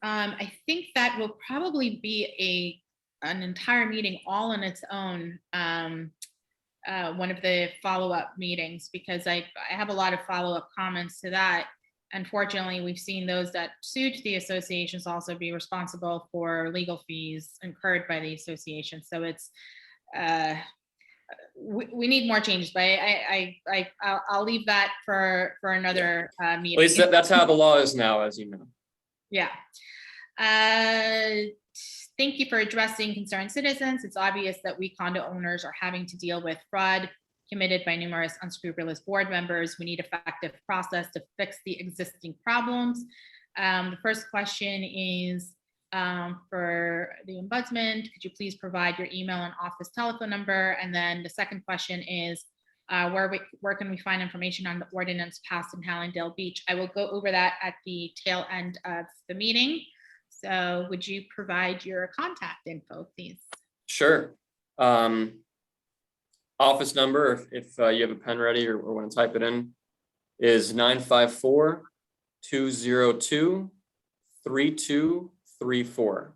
I think that will probably be an entire meeting all on its own, one of the follow-up meetings, because I have a lot of follow-up comments to that. Unfortunately, we've seen those that sued the associations also be responsible for legal fees incurred by the association. So it's we need more changes, but I'll leave that for another meeting. At least that's how the law is now, as you know. Yeah. Thank you for addressing concerned citizens. It's obvious that we condo owners are having to deal with fraud committed by numerous unscrupulous board members. We need effective process to fix the existing problems. The first question is for the Ombudsman. Could you please provide your email and office telephone number? And then the second question is, where can we find information on the ordinance passed in Hallandale Beach? I will go over that at the tail end of the meeting. So would you provide your contact info, please? Sure. Office number, if you have a pen ready or want to type it in, is 954-202-3234.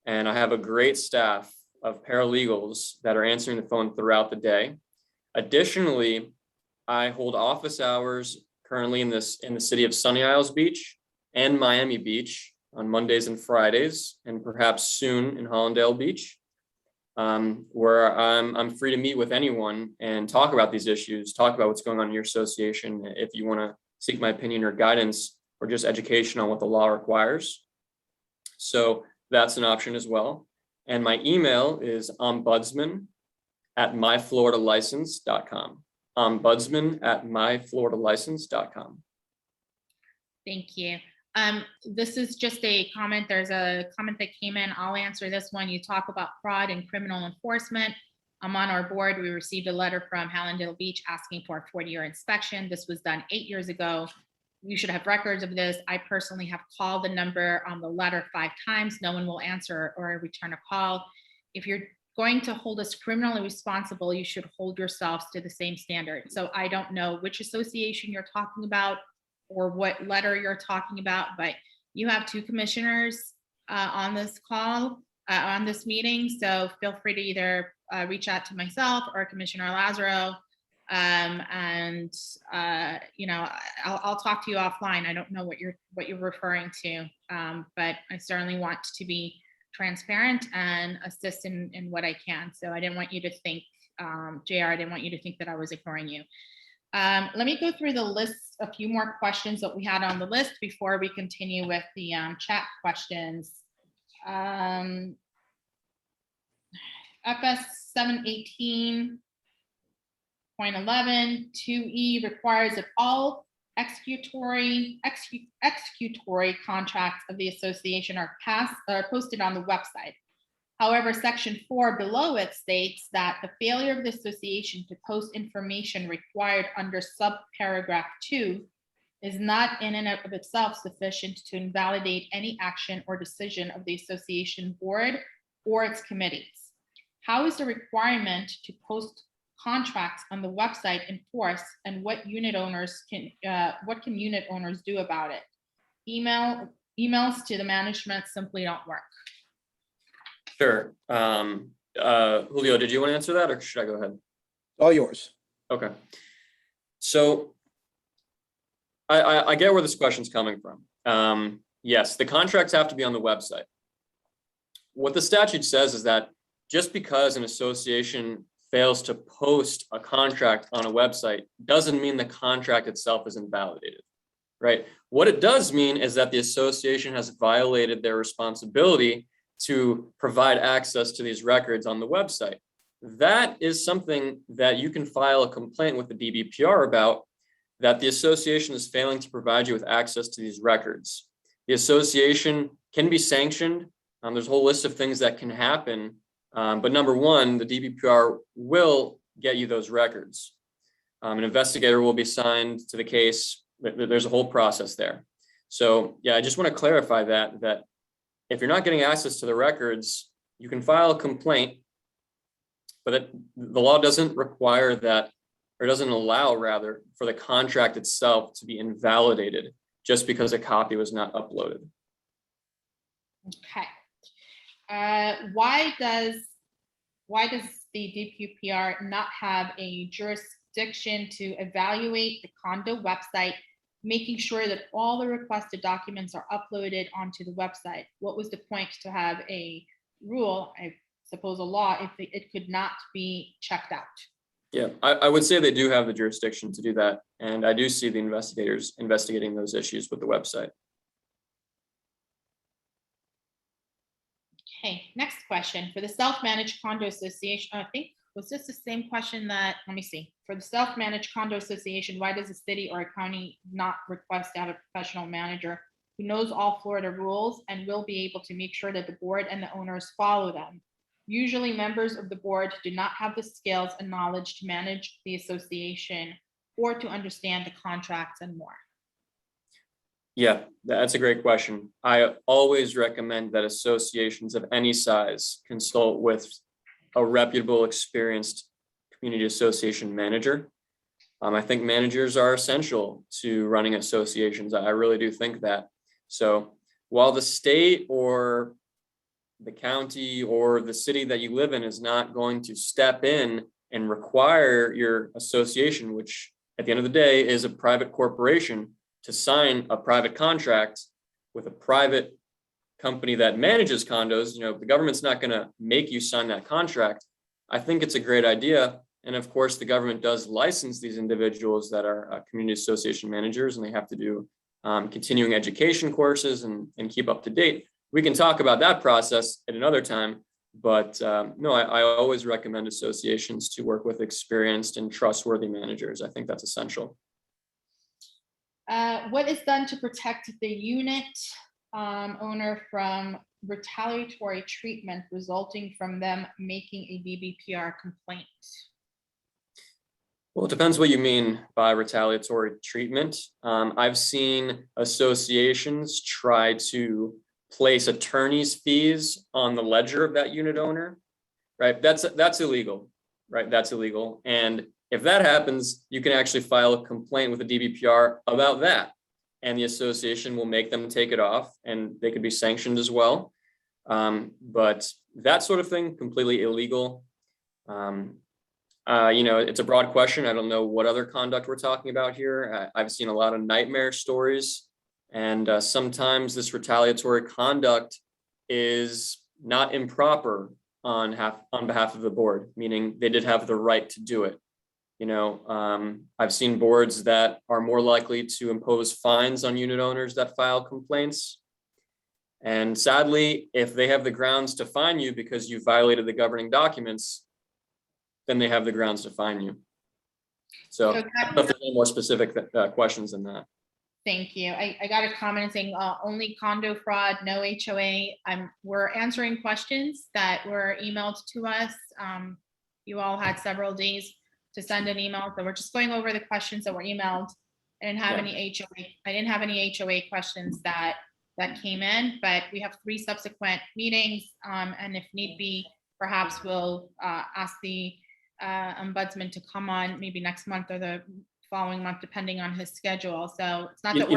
And I have a great staff of paralegals that are answering the phone throughout the day. Additionally, I hold office hours currently in the city of Sunny Isles Beach and Miami Beach on Mondays and Fridays, and perhaps soon in Hallandale Beach, where I'm free to meet with anyone and talk about these issues, talk about what's going on in your association, if you want to seek my opinion or guidance or just education on what the law requires. So that's an option as well. And my email is ombudsman@myfloridalicense.com. ombudsman@myfloridalicense.com. Thank you. This is just a comment. There's a comment that came in. I'll answer this one. You talk about fraud and criminal enforcement. I'm on our board. We received a letter from Hallandale Beach asking for a 40-year inspection. This was done 8 years ago. You should have records of this. I personally have called the number on the letter 5 times. No one will answer or return a call. If you're going to hold us criminally responsible, you should hold yourselves to the same standard. So I don't know which association you're talking about or what letter you're talking about, but you have 2 commissioners on this call, on this meeting. So feel free to either reach out to myself or Commissioner Lazaro. I'll talk to you offline. I don't know what you're referring to, but I certainly want to be transparent and assist in what I can. So I didn't want you to think, JR, I didn't want you to think that I was ignoring you. Let me go through the list, a few more questions that we had on the list before we continue with the chat questions. FS 718.11 2E requires that all executory contracts of the association are posted on the website. However, section 4 below it states that the failure of the association to post information required under subparagraph 2 is not in and of itself sufficient to invalidate any action or decision of the association board or its committees. How is the requirement to post contracts on the website enforced, and what can unit owners do about it? Emails to the management simply don't work. Sure. Julio, did you want to answer that, or should I go ahead? All yours. Okay. So I get where this question's coming from. Yes, the contracts have to be on the website. What the statute says is that just because an association fails to post a contract on a website doesn't mean the contract itself is invalidated, right? What it does mean is that the association has violated their responsibility to provide access to these records on the website. That is something that you can file a complaint with the Bbpr about, that the association is failing to provide you with access to these records. The association can be sanctioned. There's a whole list of things that can happen. But number one, the Bbpr will get you those records. An investigator will be assigned to the case. There's a whole process there. So yeah, I just want to clarify that if you're not getting access to the records, you can file a complaint, but the law doesn't require that, or doesn't allow rather, for the contract itself to be invalidated just because a copy was not uploaded. Okay. Why does the DPPR not have a jurisdiction to evaluate the condo website, making sure that all the requested documents are uploaded onto the website? What was the point to have a rule, I suppose a law, if it could not be checked out? Yeah, I would say they do have the jurisdiction to do that. And I do see the investigators investigating those issues with the website. Okay, next question. For the self-managed condo association, I think was this the same question that, let me see, for the self-managed condo association, why does the city or a county not request to have a professional manager who knows all Florida rules and will be able to make sure that the board and the owners follow them? Usually members of the board do not have the skills and knowledge to manage the association or to understand the contracts and more. Yeah, that's a great question. I always recommend that associations of any size consult with a reputable, experienced community association manager. I think managers are essential to running associations. I really do think that. So while the state or the county or the city that you live in is not going to step in and require your association, which at the end of the day is a private corporation, to sign a private contract with a private company that manages condos, the government's not going to make you sign that contract. I think it's a great idea. And of course, the government does license these individuals that are community association managers, and they have to do continuing education courses and keep up to date. We can talk about that process at another time, but no, I always recommend associations to work with experienced and trustworthy managers. I think that's essential. What is done to protect the unit owner from retaliatory treatment resulting from them making a Bbpr complaint? Well, it depends what you mean by retaliatory treatment. I've seen associations try to place attorney's fees on the ledger of that unit owner, right? That's illegal, right? That's illegal. And if that happens, you can actually file a complaint with the Bbpr about that, and the association will make them take it off, and they could be sanctioned as well. But that sort of thing, completely illegal. It's a broad question. I don't know what other conduct we're talking about here. I've seen a lot of nightmare stories, and sometimes this retaliatory conduct is not improper on behalf of the board, meaning they did have the right to do it. I've seen boards that are more likely to impose fines on unit owners that file complaints. And sadly, if they have the grounds to fine you because you violated the governing documents, then they have the grounds to fine you. So I don't know if there's any more specific questions than that. Thank you. I got a comment saying only condo fraud, no HOA. We're answering questions that were emailed to us. You all had several days to send an email. So we're just going over the questions that were emailed. I didn't have any HOA. I didn't have any HOA questions that came in, but we have 3 subsequent meetings. And if need be, perhaps we'll ask the ombudsman to come on maybe next month or the following month, depending on his schedule. So it's not that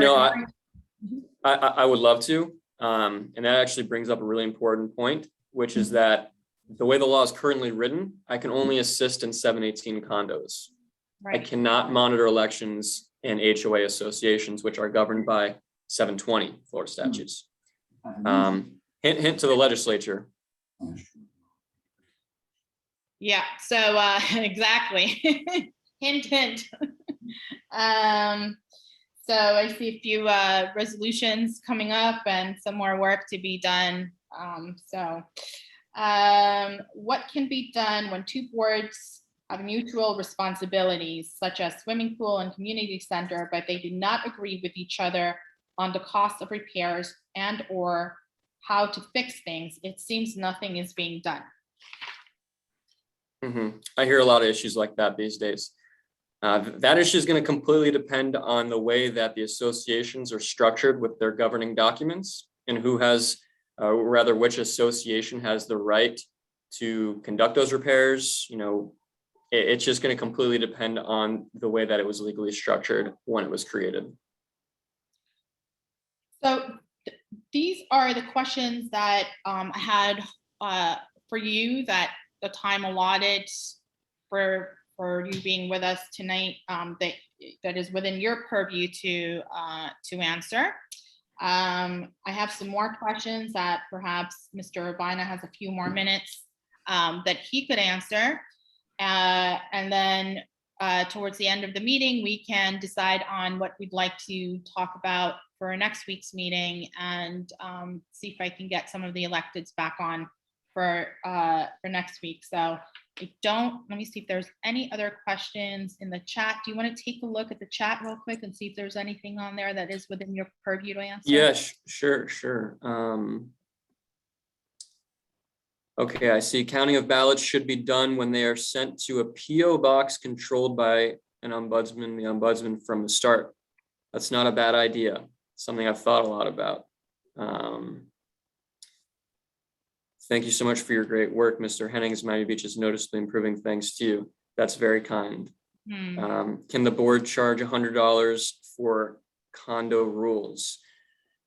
I would love to. And that actually brings up a really important point, which is that the way the law is currently written, I can only assist in 718 condos. Right. I cannot monitor elections in HOA associations, which are governed by 720 Florida statutes. Hint to the legislature. Yeah, so exactly. Hint, hint. So I see a few resolutions coming up and some more work to be done. What can be done when 2 boards have mutual responsibilities, such as swimming pool and community center, but they do not agree with each other on the cost of repairs and or how to fix things? It seems nothing is being done. I hear a lot of issues like that these days. That issue is going to completely depend on the way that the associations are structured with their governing documents, and who has, which association has the right to conduct those repairs. It's just going to completely depend on the way that it was legally structured when it was created. So these are the questions that I had for you, that the time allotted for you being with us tonight, that is within your purview to answer. I have some more questions that perhaps Mr. Robaina has a few more minutes that he could answer. And then towards the end of the meeting, we can decide on what we'd like to talk about for next week's meeting, and see if I can get some of the electeds back on for next week. So let me see if there's any other questions in the chat. Do you want to take a look at the chat real quick and see if there's anything on there that is within your purview to answer? Yeah, sure. Okay, I see counting of ballots should be done when they are sent to a PO box controlled by an ombudsman, the ombudsman from the start. That's not a bad idea. Something I've thought a lot about. Thank you so much for your great work, Mr. Hennings. Miami Beach is noticeably improving thanks to you. That's very kind. Can the board charge $100 for condo rules?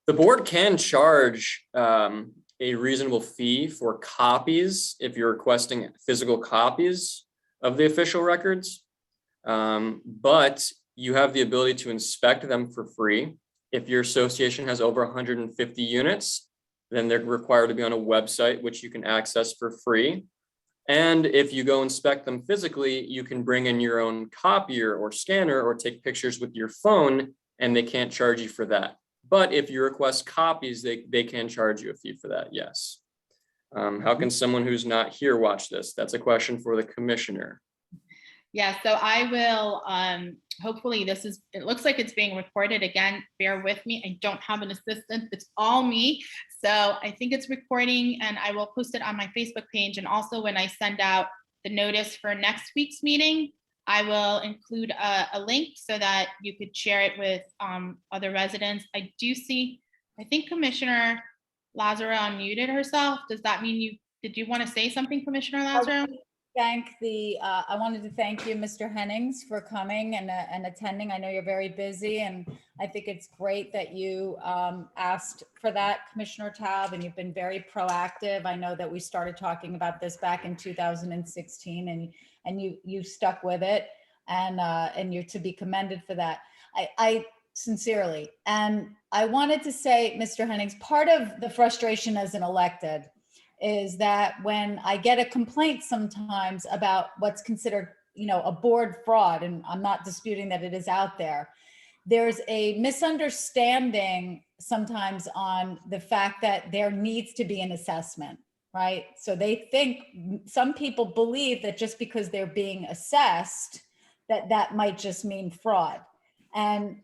The board can charge a reasonable fee for copies if you're requesting physical copies of the official records, but you have the ability to inspect them for free. If your association has over 150 units, then they're required to be on a website, which you can access for free. And if you go inspect them physically, you can bring in your own copier or scanner or take pictures with your phone, and they can't charge you for that. But if you request copies, they can charge you a fee for that, yes. How can someone who's not here watch this? That's a question for the commissioner. Yeah, so I will, hopefully it looks like it's being recorded. Again, bear with me. I don't have an assistant. It's all me. So I think it's recording, and I will post it on my Facebook page. And also when I send out the notice for next week's meeting, I will include a link so that you could share it with other residents. I do see, I think Commissioner Lazaro unmuted herself. Does that mean did you want to say something, Commissioner Lazaro? I wanted to thank you, Mr. Hennings, for coming and attending. I know you're very busy, and I think it's great that you asked for that, Commissioner Taub, and you've been very proactive. I know that we started talking about this back in 2016, and you stuck with it, and you're to be commended for that. I sincerely, and I wanted to say, Mr. Hennings, part of the frustration as an elected is that when I get a complaint sometimes about what's considered, a board fraud, and I'm not disputing that it is out there, there's a misunderstanding sometimes on the fact that there needs to be an assessment, right? So they think, some people believe that just because they're being assessed, that might just mean fraud. And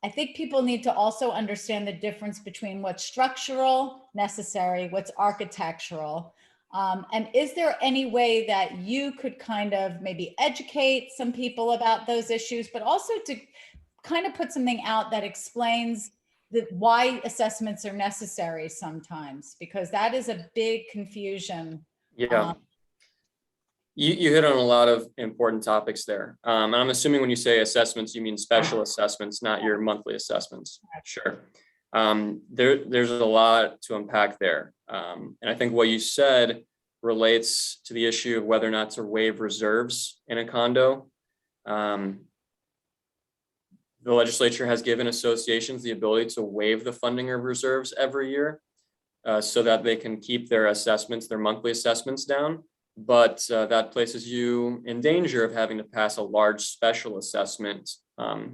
I think people need to also understand the difference between what's structural, necessary, what's architectural. And is there any way that you could kind of maybe educate some people about those issues, but also to kind of put something out that explains why assessments are necessary sometimes, because that is a big confusion. Yeah. You hit on a lot of important topics there. And I'm assuming when you say assessments, you mean special assessments, not your monthly assessments. Sure. There's a lot to unpack there. And I think what you said relates to the issue of whether or not to waive reserves in a condo. The legislature has given associations the ability to waive the funding of reserves every year so that they can keep their assessments, their monthly assessments down. But that places you in danger of having to pass a large special assessment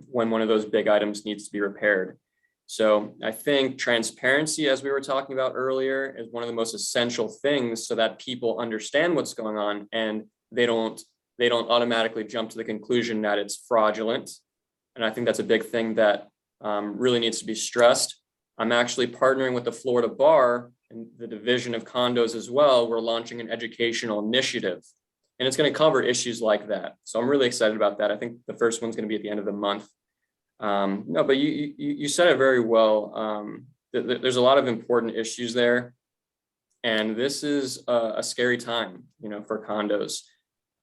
when one of those big items needs to be repaired. So I think transparency, as we were talking about earlier, is one of the most essential things so that people understand what's going on and they don't automatically jump to the conclusion that it's fraudulent. And I think that's a big thing that really needs to be stressed. I'm actually partnering with the Florida Bar and the Division of Condos as well. We're launching an educational initiative, and it's going to cover issues like that. So I'm really excited about that. I think the first one's going to be at the end of the month. No, but you said it very well. There's a lot of important issues there, and this is a scary time, for condos.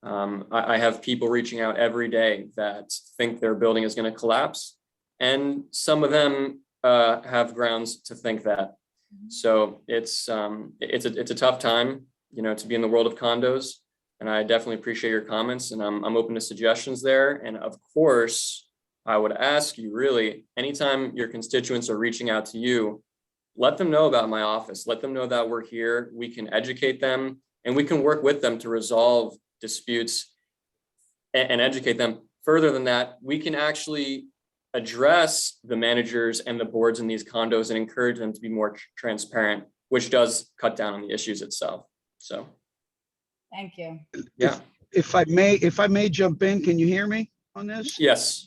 I have people reaching out every day that think their building is going to collapse, and some of them have grounds to think that. So it's a tough time, to be in the world of condos, and I definitely appreciate your comments, and I'm open to suggestions there. And of course, I would ask you, really, anytime your constituents are reaching out to you, let them know about my office. Let them know that we're here. We can educate them, and we can work with them to resolve disputes and educate them. Further than that, we can actually address the managers and the boards in these condos and encourage them to be more transparent, which does cut down on the issues itself. So, Thank you. yeah, If I may jump in, can you hear me on this? yes.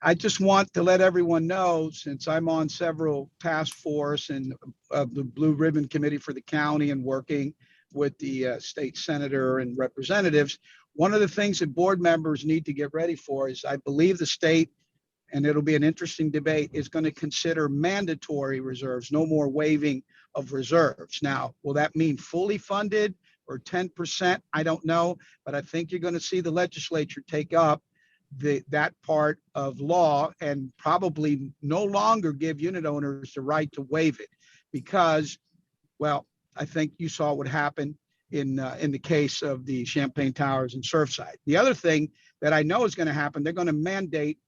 I just want to let everyone know, since I'm on several task force and the Blue Ribbon Committee for the county and working with the state senator and representatives, one of the things that board members need to get ready for is I believe the state, and it'll be an interesting debate, is going to consider mandatory reserves, no more waiving of reserves. Now, will that mean fully funded or 10%? I don't know, but I think you're going to see the legislature take up that part of law and probably no longer give unit owners the right to waive it because, well, I think you saw what happened in the case of the Champaign Towers and Surfside. The other thing that I know is going to happen, they're going to mandate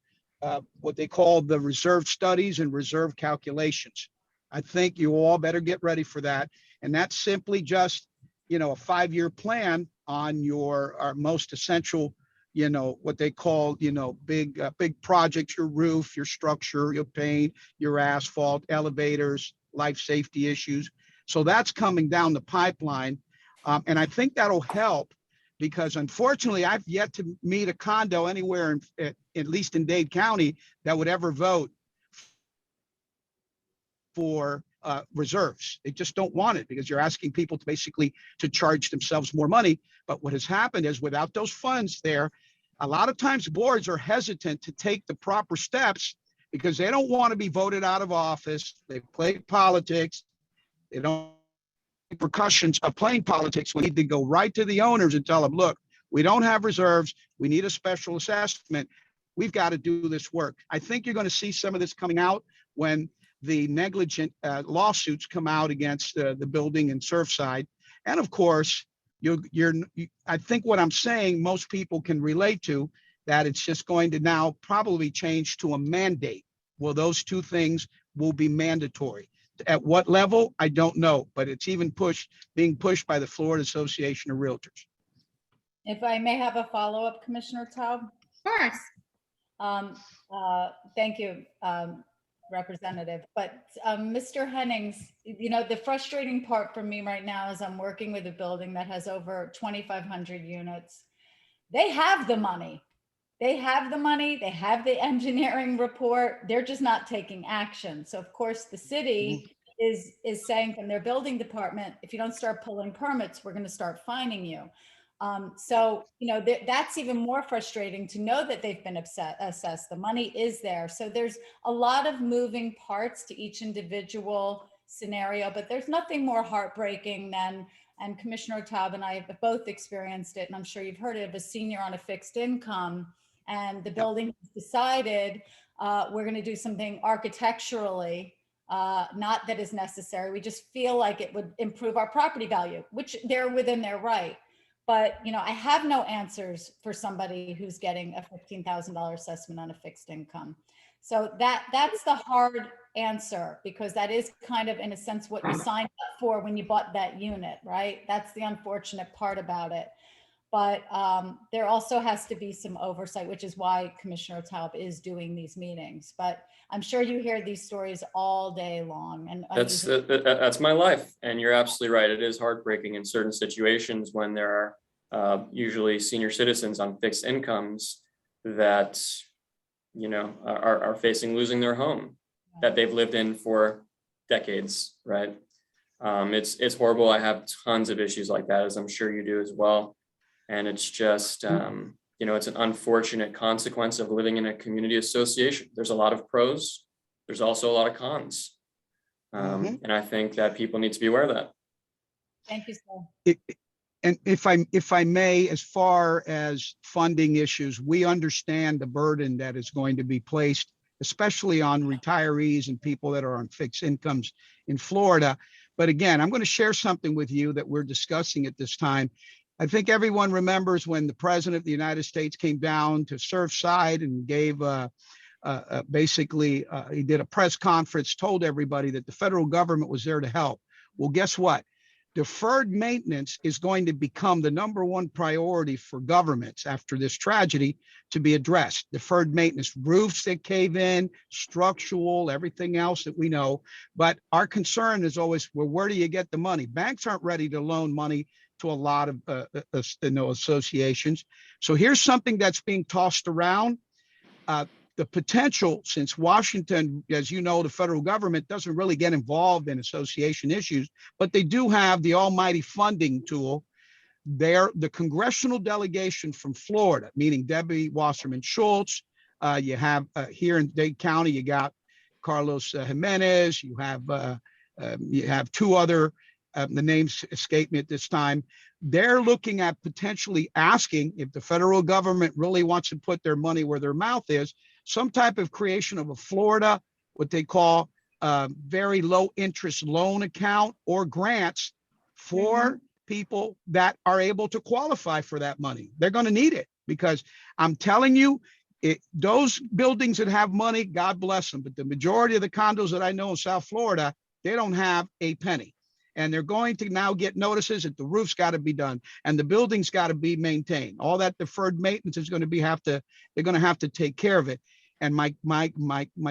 what they call the reserve studies and reserve calculations. I think you all better get ready for that. And that's simply just, a 5-year plan on our most essential, what they call, big projects, your roof, your structure, your paint, your asphalt, elevators, life safety issues. So that's coming down the pipeline. And I think that'll help because unfortunately, I've yet to meet a condo anywhere, at least in Dade County, that would ever vote for reserves. They just don't want it because you're asking people to basically to charge themselves more money. But what has happened is without those funds there, a lot of times boards are hesitant to take the proper steps because they don't want to be voted out of office. They play politics. They don't repercussions of playing politics. We need to go right to the owners and tell them, look, we don't have reserves. We need a special assessment. We've got to do this work. I think you're going to see some of this coming out when the negligent lawsuits come out against the building in Surfside. And of course, I think what I'm saying, most people can relate to that it's just going to now probably change to a mandate. Well, those two things will be mandatory. At what level, I don't know, but it's even being pushed by the Florida Association of Realtors. If I may have a follow-up, Commissioner Taub? Of course. Thank you, Representative. But Mr. Hennings, the frustrating part for me right now is I'm working with a building that has over 2,500 units. They have the money. They have the engineering report. They're just not taking action. So of course the city is saying from their building department, if you don't start pulling permits, we're going to start fining you. So, that's even more frustrating to know that they've been assessed. The money is there. So there's a lot of moving parts to each individual scenario, but there's nothing more heartbreaking than, and Commissioner Taub and I have both experienced it, and I'm sure you've heard of a senior on a fixed income, and the building decided we're going to do something architecturally, not that is necessary. We just feel like it would improve our property value, which they're within their right. But, I have no answers for somebody who's getting a $15,000 assessment on a fixed income. So that's the hard answer, because that is kind of, in a sense, what you signed up for when you bought that unit, right? That's the unfortunate part about it. But there also has to be some oversight, which is why Commissioner Taub is doing these meetings. But I'm sure you hear these stories all day long. And That's my life. And you're absolutely right. It is heartbreaking in certain situations when there are usually senior citizens on fixed incomes that, are facing losing their home that they've lived in for decades, right? It's horrible. I have tons of issues like that, as I'm sure you do as well. And it's just, it's an unfortunate consequence of living in a community association. There's a lot of pros. There's also a lot of cons. And I think that people need to be aware of that. Thank you, sir. And if I may, as far as funding issues, we understand the burden that is going to be placed, especially on retirees and people that are on fixed incomes in Florida. But again, I'm going to share something with you that we're discussing at this time. I think everyone remembers when the President of the United States came down to Surfside and gave he did a press conference, told everybody that the federal government was there to help. Well, guess what? Deferred maintenance is going to become the #1 priority for governments after this tragedy to be addressed. Deferred maintenance, roofs that cave in, structural, everything else that we know. But our concern is always, well, where do you get the money? Banks aren't ready to loan money to a lot of associations. So here's something that's being tossed around. The potential, since Washington, as you know, the federal government doesn't really get involved in association issues, but they do have the almighty funding tool. The congressional delegation from Florida, meaning Debbie Wasserman Schultz. You have here in Dade County, you got Carlos Jimenez. You have two other, the names escape me at this time. They're looking at potentially asking, if the federal government really wants to put their money where their mouth is, some type of creation of a Florida, what they call very low interest loan account or grants for people that are able to qualify for that money. They're going to need it, because I'm telling you, those buildings that have money, God bless them. But the majority of the condos that I know in South Florida, they don't have a penny. And they're going to now get notices that the roof's got to be done and the building's got to be maintained. All that deferred maintenance is going to they're going to have to take care of it. And my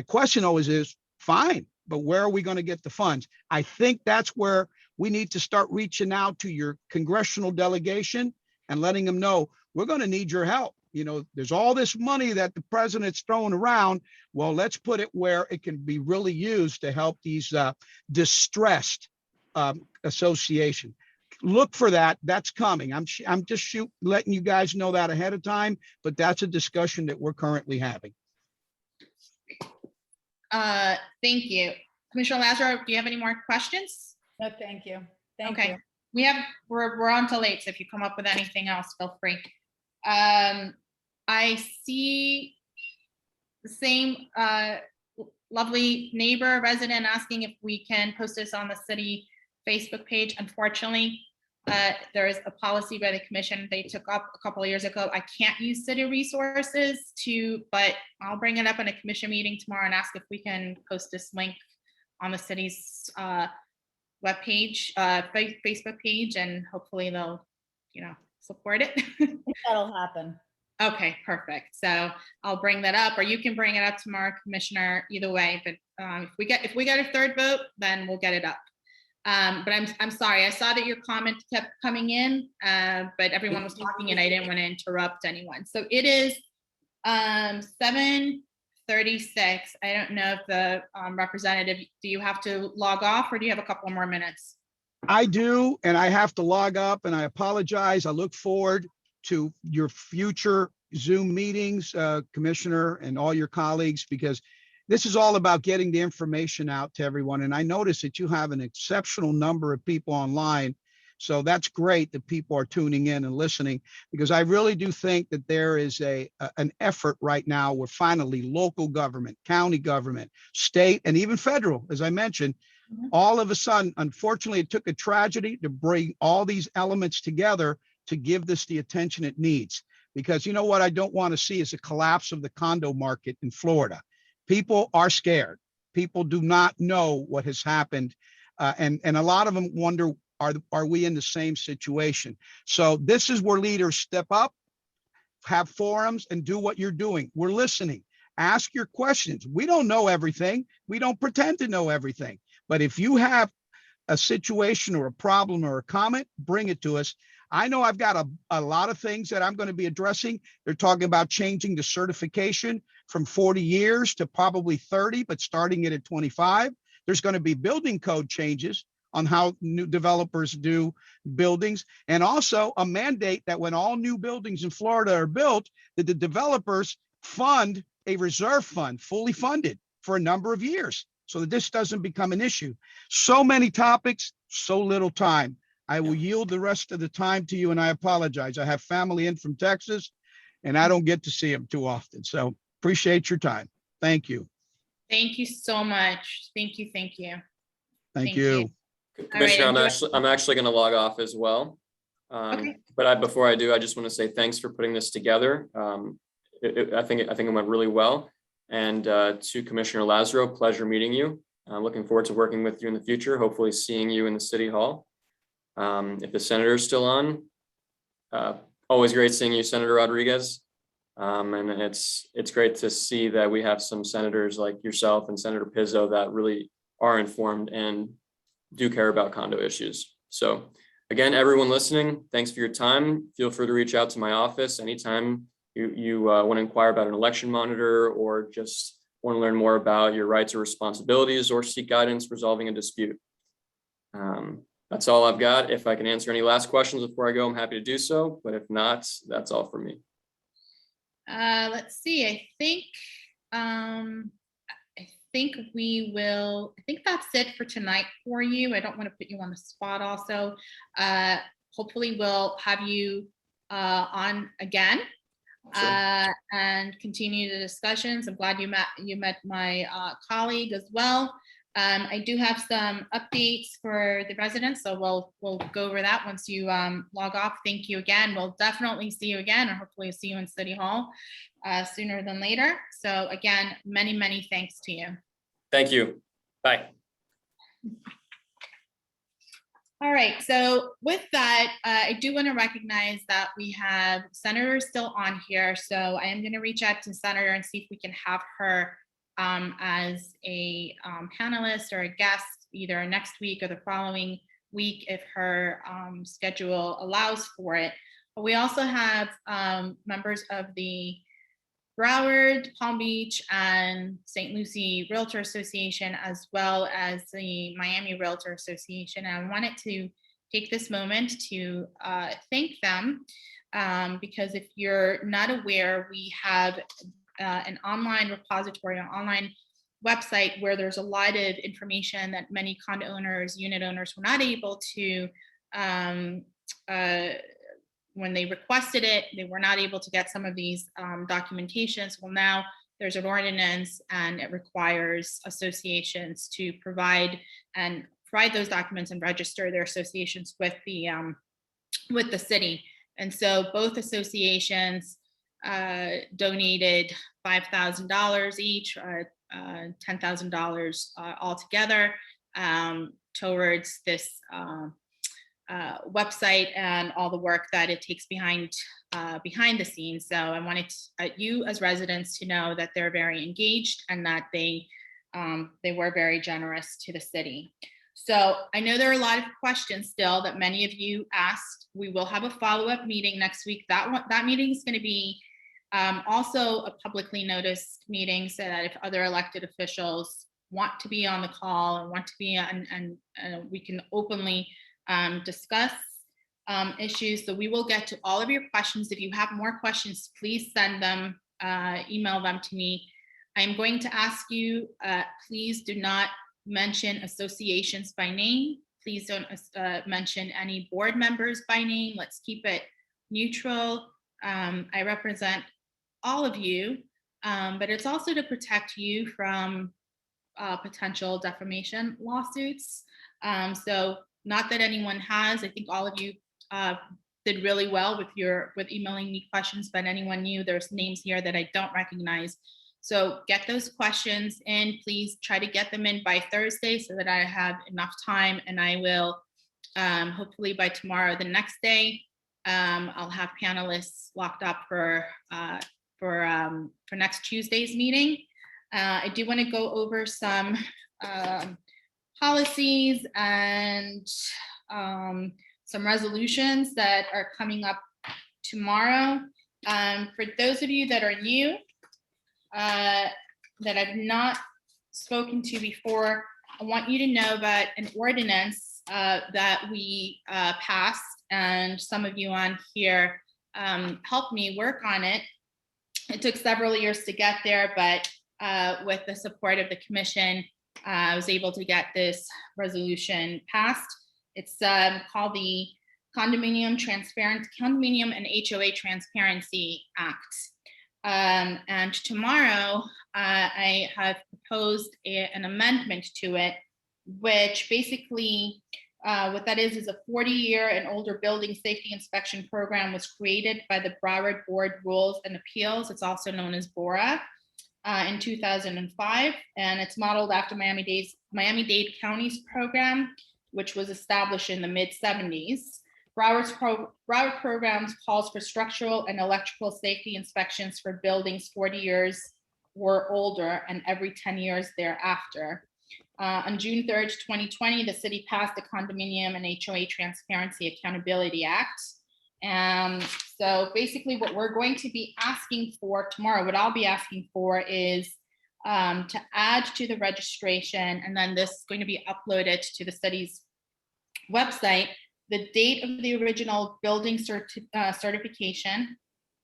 question always is, fine, but where are we going to get the funds? I think that's where we need to start reaching out to your congressional delegation and letting them know, we're going to need your help. You know, there's all this money that the president's throwing around. Well, let's put it where it can be really used to help these distressed association. Look for that. That's coming. I'm just letting you guys know that ahead of time, but that's a discussion that we're currently having. Thank you. Commissioner Lazaro, do you have any more questions? No, thank you. Thank Okay. you. We're on to late, so if you come up with anything else, feel free. I see the same lovely neighbor resident asking if we can post this on the city Facebook page. Unfortunately, there is a policy by the commission they took up a couple of years ago. I can't use city resources but I'll bring it up in a commission meeting tomorrow and ask if we can post this link on the city's webpage, Facebook page, and hopefully they'll, support it. That'll happen. Okay, perfect. So I'll bring that up, or you can bring it up tomorrow, Commissioner, either way. But if we get a third vote, then we'll get it up. But I'm sorry, I saw that your comment kept coming in, but everyone was talking and I didn't want to interrupt anyone. So it is 7:36. I don't know if the representative, do you have to log off or do you have a couple more minutes? I do, and I have to log up, and I apologize. I look forward to your future Zoom meetings, Commissioner, and all your colleagues, because this is all about getting the information out to everyone. And I notice that you have an exceptional number of people online. So that's great that people are tuning in and listening, because I really do think that there is an effort right now where finally local government, county government, state, and even federal, as I mentioned, all of a sudden, unfortunately, it took a tragedy to bring all these elements together to give this the attention it needs. Because you know what I don't want to see is a collapse of the condo market in Florida. People are scared. People do not know what has happened. And a lot of them wonder, are we in the same situation? So this is where leaders step up, have forums, and do what you're doing. We're listening. Ask your questions. We don't know everything. We don't pretend to know everything. But if you have a situation or a problem or a comment, bring it to us. I know I've got a lot of things that I'm going to be addressing. They're talking about changing the certification from 40 years to probably 30, but starting it at 25. There's going to be building code changes on how new developers do buildings, and also a mandate that when all new buildings in Florida are built, that the developers fund a reserve fund, fully funded for a number of years, so that this doesn't become an issue. So many topics, so little time. I will yield the rest of the time to you, and I apologize. I have family in from Texas, and I don't get to see them too often. So appreciate your time. Thank you. Thank you so much. Thank you. Thank you. Thank you. Commissioner, right, I'm actually going to log off as well. Okay. But before I do, I just want to say thanks for putting this together. I think it went really well. And to Commissioner Lazaro, pleasure meeting you. Looking forward to working with you in the future. Hopefully seeing you in the City Hall. If the senator is still on, always great seeing you, Senator Rodriguez. And it's great to see that we have some senators like yourself and Senator Pizzo that really are informed and do care about condo issues. So Again, everyone listening, thanks for your time. Feel free to reach out to my office anytime you want to inquire about an election monitor or just want to learn more about your rights or responsibilities or seek guidance resolving a dispute. That's all I've got. If I can answer any last questions before I go, I'm happy to do so. But if not, that's all for me. Let's see, I think that's it for tonight for you. I don't want to put you on the spot also. Hopefully we'll have you on again. Sure. And continue the discussions. I'm glad you met my colleague as well. I do have some updates for the residents, so we'll go over that once you log off. Thank you again. We'll definitely see you again, or hopefully see you in City Hall sooner than later. So again, many thanks to you. Thank you. Bye. All right, so with that, I do want to recognize that we have Senator still on here. So I am going to reach out to Senator and see if we can have her as a panelist or a guest either next week or the following week if her schedule allows for it. But we also have members of the Broward, Palm Beach, and St. Lucie Realtor Association, as well as the Miami Realtor Association. And I wanted to take this moment to thank them because if you're not aware, we have an online repository, an online website where there's a lot of information that many condo owners, unit owners were not able to when they requested it, they were not able to get some of these documentations. Well, now there's an ordinance and it requires associations to provide those documents and register their associations with the city. And so both associations donated $5,000 each, $10,000 altogether towards this website and all the work that it takes behind the scenes. So I wanted you as residents to know that they're very engaged and that they were very generous to the city. So I know there are a lot of questions still that many of you asked. We will have a follow-up meeting next week. That meeting is going to be also a publicly noticed meeting so that if other elected officials want to be on the call and want to be and we can openly discuss issues. So we will get to all of your questions. If you have more questions, please send them, email them to me. I'm going to ask you, please do not mention associations by name. Please don't mention any board members by name. Let's keep it neutral. I represent all of you, but it's also to protect you from potential defamation lawsuits. So not that anyone has, I think all of you did really well with emailing me questions, but anyone new, there's names here that I don't recognize. So get those questions in, please try to get them in by Thursday so that I have enough time, and I will hopefully by tomorrow, the next day, I'll have panelists locked up for next Tuesday's meeting. I do want to go over some policies and some resolutions that are coming up tomorrow. For those of you that are new, that I've not spoken to before, I want you to know about an ordinance that we passed, and some of you on here helped me work on it. It took several years to get there, but with the support of the commission, I was able to get this resolution passed. It's called the Condominium and HOA Transparency Act. And tomorrow, I have proposed an amendment to it, which basically, what that is a 40-year and older building safety inspection program was created by the Broward Board Rules and Appeals. It's also known as BORA. In 2005, and it's modeled after Miami-Dade County's program, which was established in the mid-70s. Broward programs calls for structural and electrical safety inspections for buildings 40 years or older and every 10 years thereafter. On June 3rd, 2020, the city passed the Condominium and HOA Transparency Accountability Act. So basically what we're going to be asking for tomorrow, what I'll be asking for is to add to the registration, and then this is going to be uploaded to the city's website, the date of the original building certification,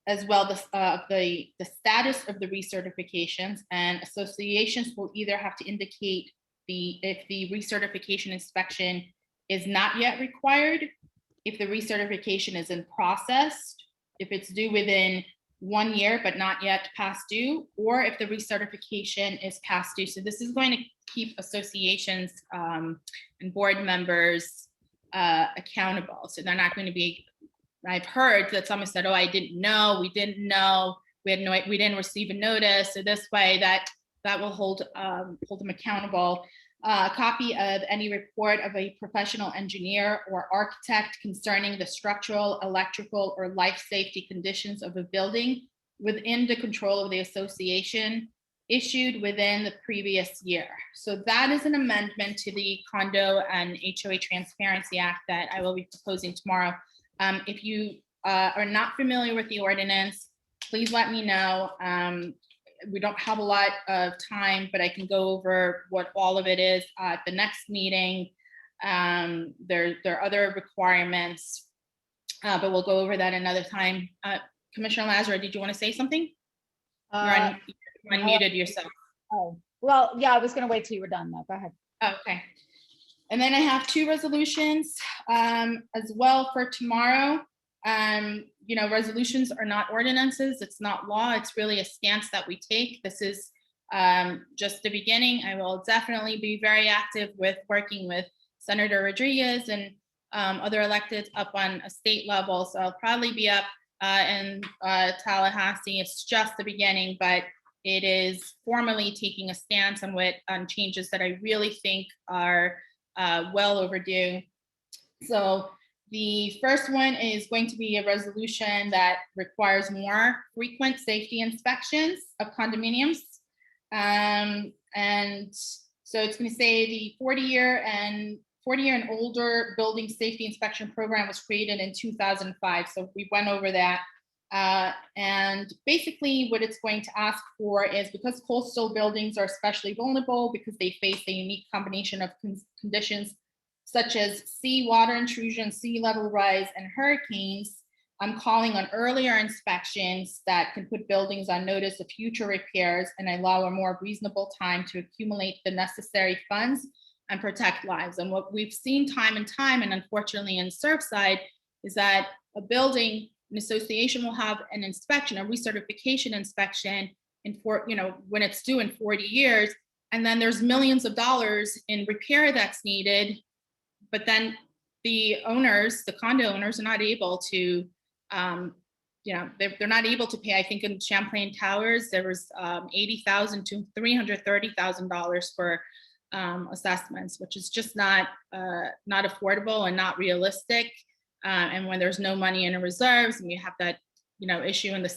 as well as the status of the recertifications, and associations will either have to indicate if the recertification inspection is not yet required, if the recertification is in process, if it's due within 1 year but not yet past due, or if the recertification is past due. So this is going to keep associations and board members accountable. So they're not going to be, I've heard that someone said, oh, I didn't know, we didn't know, we didn't receive a notice. So this way that will hold them accountable. A copy of any report of a professional engineer or architect concerning the structural, electrical, or life safety conditions of a building within the control of the association issued within the previous year. So that is an amendment to the Condo and HOA Transparency Act that I will be proposing tomorrow. If you are not familiar with the ordinance, please let me know. We don't have a lot of time, but I can go over what all of it is at the next meeting. There are other requirements, but we'll go over that another time. Commissioner Lazara, did you want to say something? You're unmuted yourself. Oh, well, yeah, I was going to wait till you were done though. Go ahead. Okay. And then I have two resolutions as well for tomorrow. You know, resolutions are not ordinances. It's not law. It's really a stance that we take. This is just the beginning. I will definitely be very active with working with Senator Rodriguez and other electeds up on a state level. So I'll probably be up in Tallahassee. It's just the beginning, but it is formally taking a stance on changes that I really think are well overdue. So the first one is going to be a resolution that requires more frequent safety inspections of condominiums. And so it's going to say the 40-year and older building safety inspection program was created in 2005. So we went over that. And basically what it's going to ask for is, because coastal buildings are especially vulnerable because they face a unique combination of conditions such as sea water intrusion, sea level rise, and hurricanes, I'm calling on earlier inspections that can put buildings on notice of future repairs and allow a more reasonable time to accumulate the necessary funds and protect lives. And what we've seen time and time, and unfortunately in Surfside, is that a building, an association will have an inspection, a recertification inspection, when it's due in 40 years, and then there's millions of dollars in repair that's needed. But then the condo owners are not able to, they're not able to pay. I think in Champlain Towers, there was $80,000 to $330,000 for assessments, which is just not affordable and not realistic. And when there's no money in the reserves, and you have that, issue in the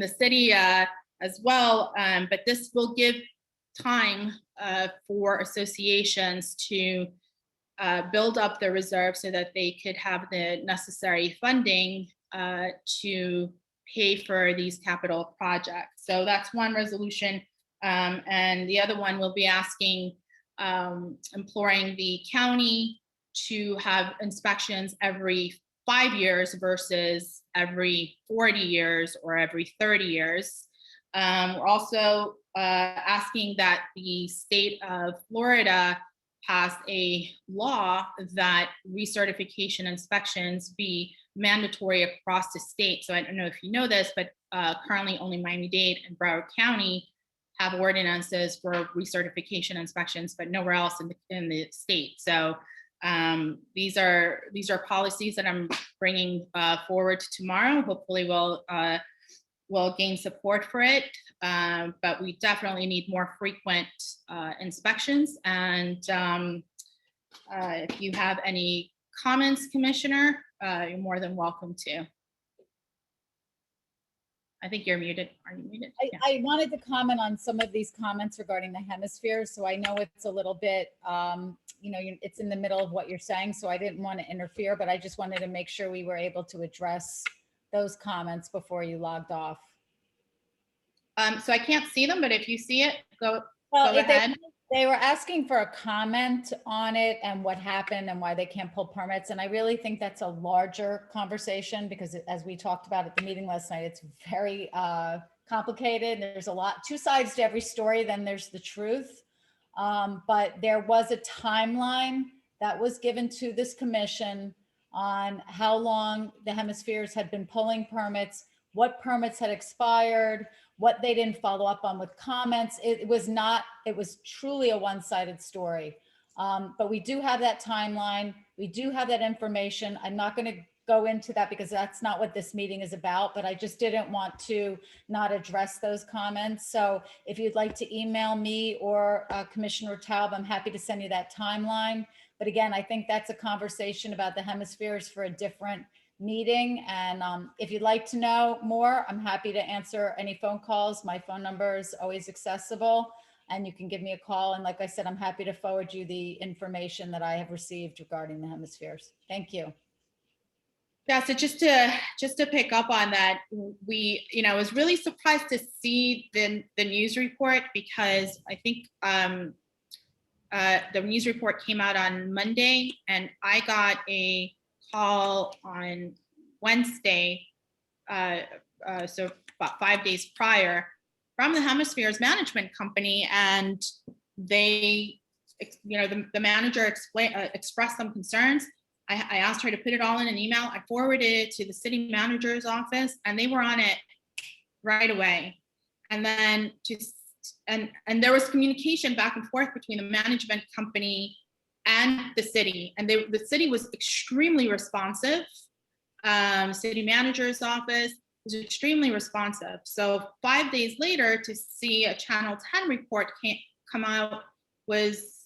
city as well. But this will give time for associations to build up their reserves so that they could have the necessary funding to pay for these capital projects. So that's one resolution. And the other one will be asking, imploring the county to have inspections every 5 years versus every 40 years or every 30 years. We're also asking that the state of Florida pass a law that recertification inspections be mandatory across the state. So I don't know if you know this, but currently only Miami-Dade and Broward County have ordinances for recertification inspections, but nowhere else in the state. So these are policies that I'm bringing forward tomorrow. Hopefully we'll gain support for it, but we definitely need more frequent inspections. And if you have any comments, Commissioner, you're more than welcome to. I think you're muted. Are you muted? Yeah. I wanted to comment on some of these comments regarding the hemispheres. So I know it's a little bit, it's in the middle of what you're saying, so I didn't want to interfere, but I just wanted to make sure we were able to address those comments before you logged off. So I can't see them, but if you see it, go Well, ahead. they were asking for a comment on it and what happened and why they can't pull permits. And I really think that's a larger conversation because as we talked about at the meeting last night, it's very complicated. There's two sides to every story, then there's the truth. But there was a timeline that was given to this commission on how long the hemispheres had been pulling permits, what permits had expired, what they didn't follow up on with comments. It was truly a one-sided story. But we do have that timeline. We do have that information. I'm not going to go into that because that's not what this meeting is about, but I just didn't want to not address those comments. So if you'd like to email me or Commissioner Taub, I'm happy to send you that timeline. But again, I think that's a conversation about the hemispheres for a different meeting. And if you'd like to know more, I'm happy to answer any phone calls. My phone number is always accessible and you can give me a call. And like I said, I'm happy to forward you the information that I have received regarding the hemispheres. Thank you. Yeah, so just to pick up on that, I was really surprised to see the news report because I think the news report came out on Monday and I got a call on Wednesday, so about 5 days prior, from the Hemispheres Management Company, and they, the manager expressed some concerns. I asked her to put it all in an email. I forwarded it to the city manager's office, and they were on it right away. And then and there was communication back and forth between the management company and the city, and the city was extremely responsive. City manager's office was extremely responsive. So 5 days later, to see a Channel 10 report come out was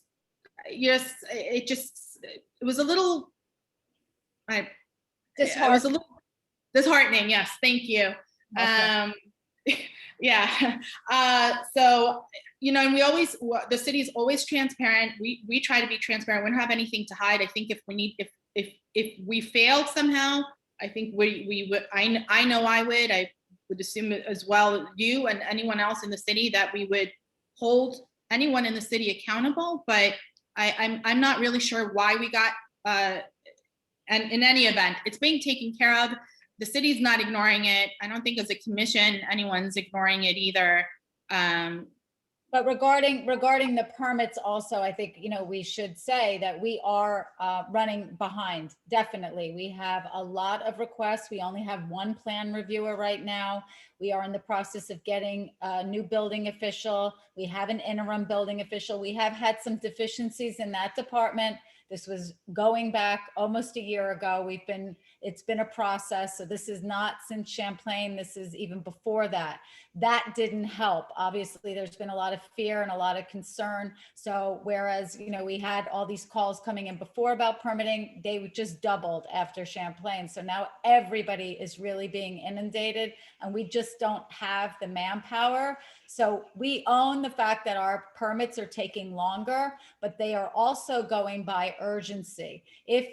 it was a little. It was a little disheartening. Yes, thank you. Okay. Yeah. So, and the city is always transparent. We try to be transparent. We don't have anything to hide. I think if we failed somehow, I think we would, I would assume as well, you and anyone else in the city, that we would hold anyone in the city accountable, but I'm not really sure why we got, and in any event, it's being taken care of. The city's not ignoring it. I don't think as a commission, anyone's ignoring it either. But regarding the permits also, I think, we should say that we are running behind. Definitely. We have a lot of requests. We only have one plan reviewer right now. We are in the process of getting a new building official. We have an interim building official. We have had some deficiencies in that department. This was going back almost a year ago. It's been a process. So this is not since Champlain. This is even before that. That didn't help. Obviously, there's been a lot of fear and a lot of concern. So whereas, we had all these calls coming in before about permitting, they just doubled after Champlain. So now everybody is really being inundated and we just don't have the manpower. So we own the fact that our permits are taking longer, but they are also going by urgency. If,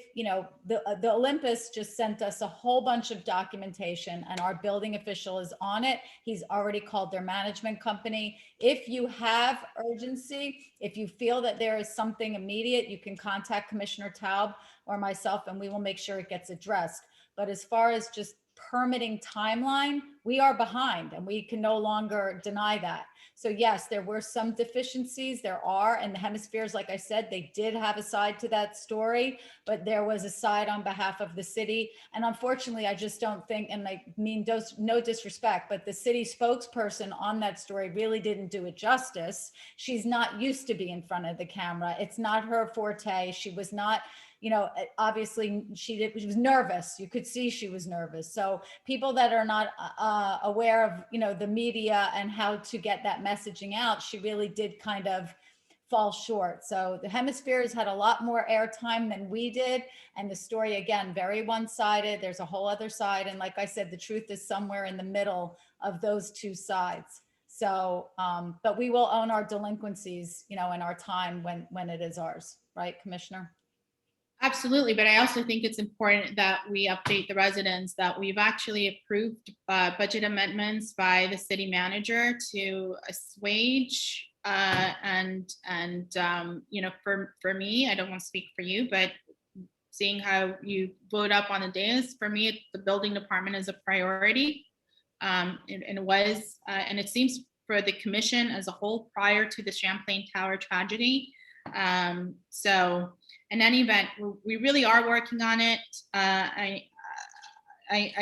the Olympus just sent us a whole bunch of documentation and our building official is on it. He's already called their management company. If you have urgency, if you feel that there is something immediate, you can contact Commissioner Taub or myself and we will make sure it gets addressed. But as far as just permitting timeline, we are behind and we can no longer deny that. So yes, there were some deficiencies, and the hemispheres, like I said, they did have a side to that story, but there was a side on behalf of the city. And unfortunately, I just don't think, and I mean, no disrespect, but the city spokesperson on that story really didn't do it justice. She's not used to being in front of the camera. It's not her forte. She was not, obviously she was nervous. You could see she was nervous. So people that are not aware of, the media and how to get that messaging out, she really did kind of fall short. So the hemispheres had a lot more airtime than we did. And the story, again, very one-sided. There's a whole other side. And like I said, the truth is somewhere in the middle of those two sides. So, but we will own our delinquencies, you know, in our time when it is ours, right, Commissioner? Absolutely, but I also think it's important that we update the residents that we've actually approved budget amendments by the city manager to assuage you know, for me, I don't want to speak for you, but seeing how you vote up on the dais, for me, the building department is a priority. And it was, and it seems for the commission as a whole prior to the Champlain Tower tragedy. So in any event, we really are working on it. I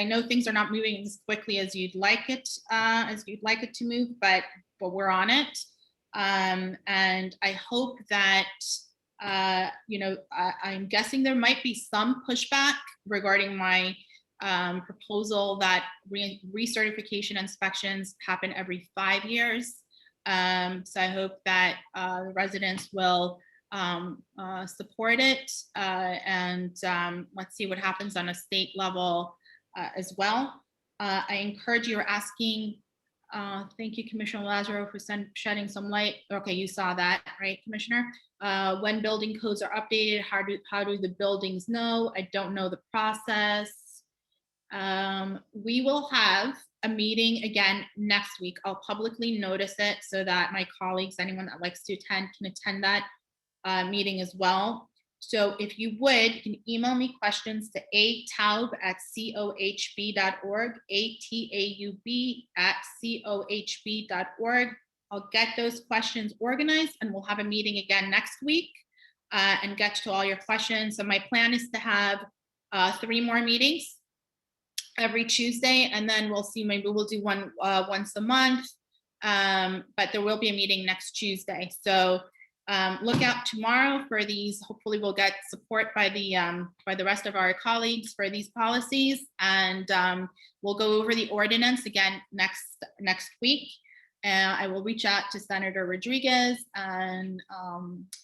know things are not moving as quickly as you'd like it to move, but we're on it. And I hope that, you know, I'm guessing there might be some pushback regarding my proposal that recertification inspections happen every 5 years. So I hope that the residents will support it, and let's see what happens on a state level as well. I encourage you, you're asking, thank you, Commissioner Lazaro, for shedding some light. Okay, you saw that, right, Commissioner? When building codes are updated, how do the buildings know? I don't know the process. We will have a meeting again next week. I'll publicly notice it so that my colleagues, anyone that likes to attend, can attend that meeting as well. So if you would, you can email me questions to ataub@cohb.org, ataub@cohb.org. I'll get those questions organized and we'll have a meeting again next week and get to all your questions. So my plan is to have 3 more meetings every Tuesday, and then we'll see, maybe we'll do one once a month, but there will be a meeting next Tuesday. So look out tomorrow for these. Hopefully we'll get support by the rest of our colleagues for these policies, and we'll go over the ordinance again next week. I will reach out to Senator Rodriguez and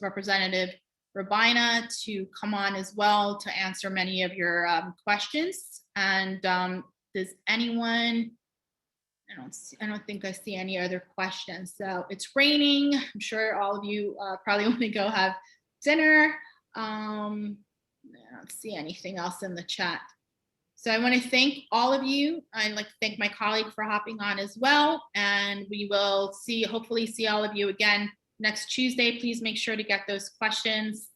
Representative Robaina to come on as well to answer many of your questions. And does anyone, I don't think I see any other questions. So it's raining. I'm sure all of you probably want to go have dinner. I don't see anything else in the chat. So I want to thank all of you. I'd like to thank my colleague for hopping on as well. And we will hopefully see all of you again next Tuesday. Please make sure to get those questions.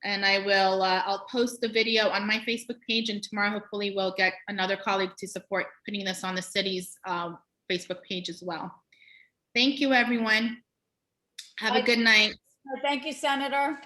And I will, I'll post the video on my Facebook page, and tomorrow hopefully we'll get another colleague to support putting this on the city's Facebook page as well. Thank you, everyone. Have a good night. Thank you, Senator.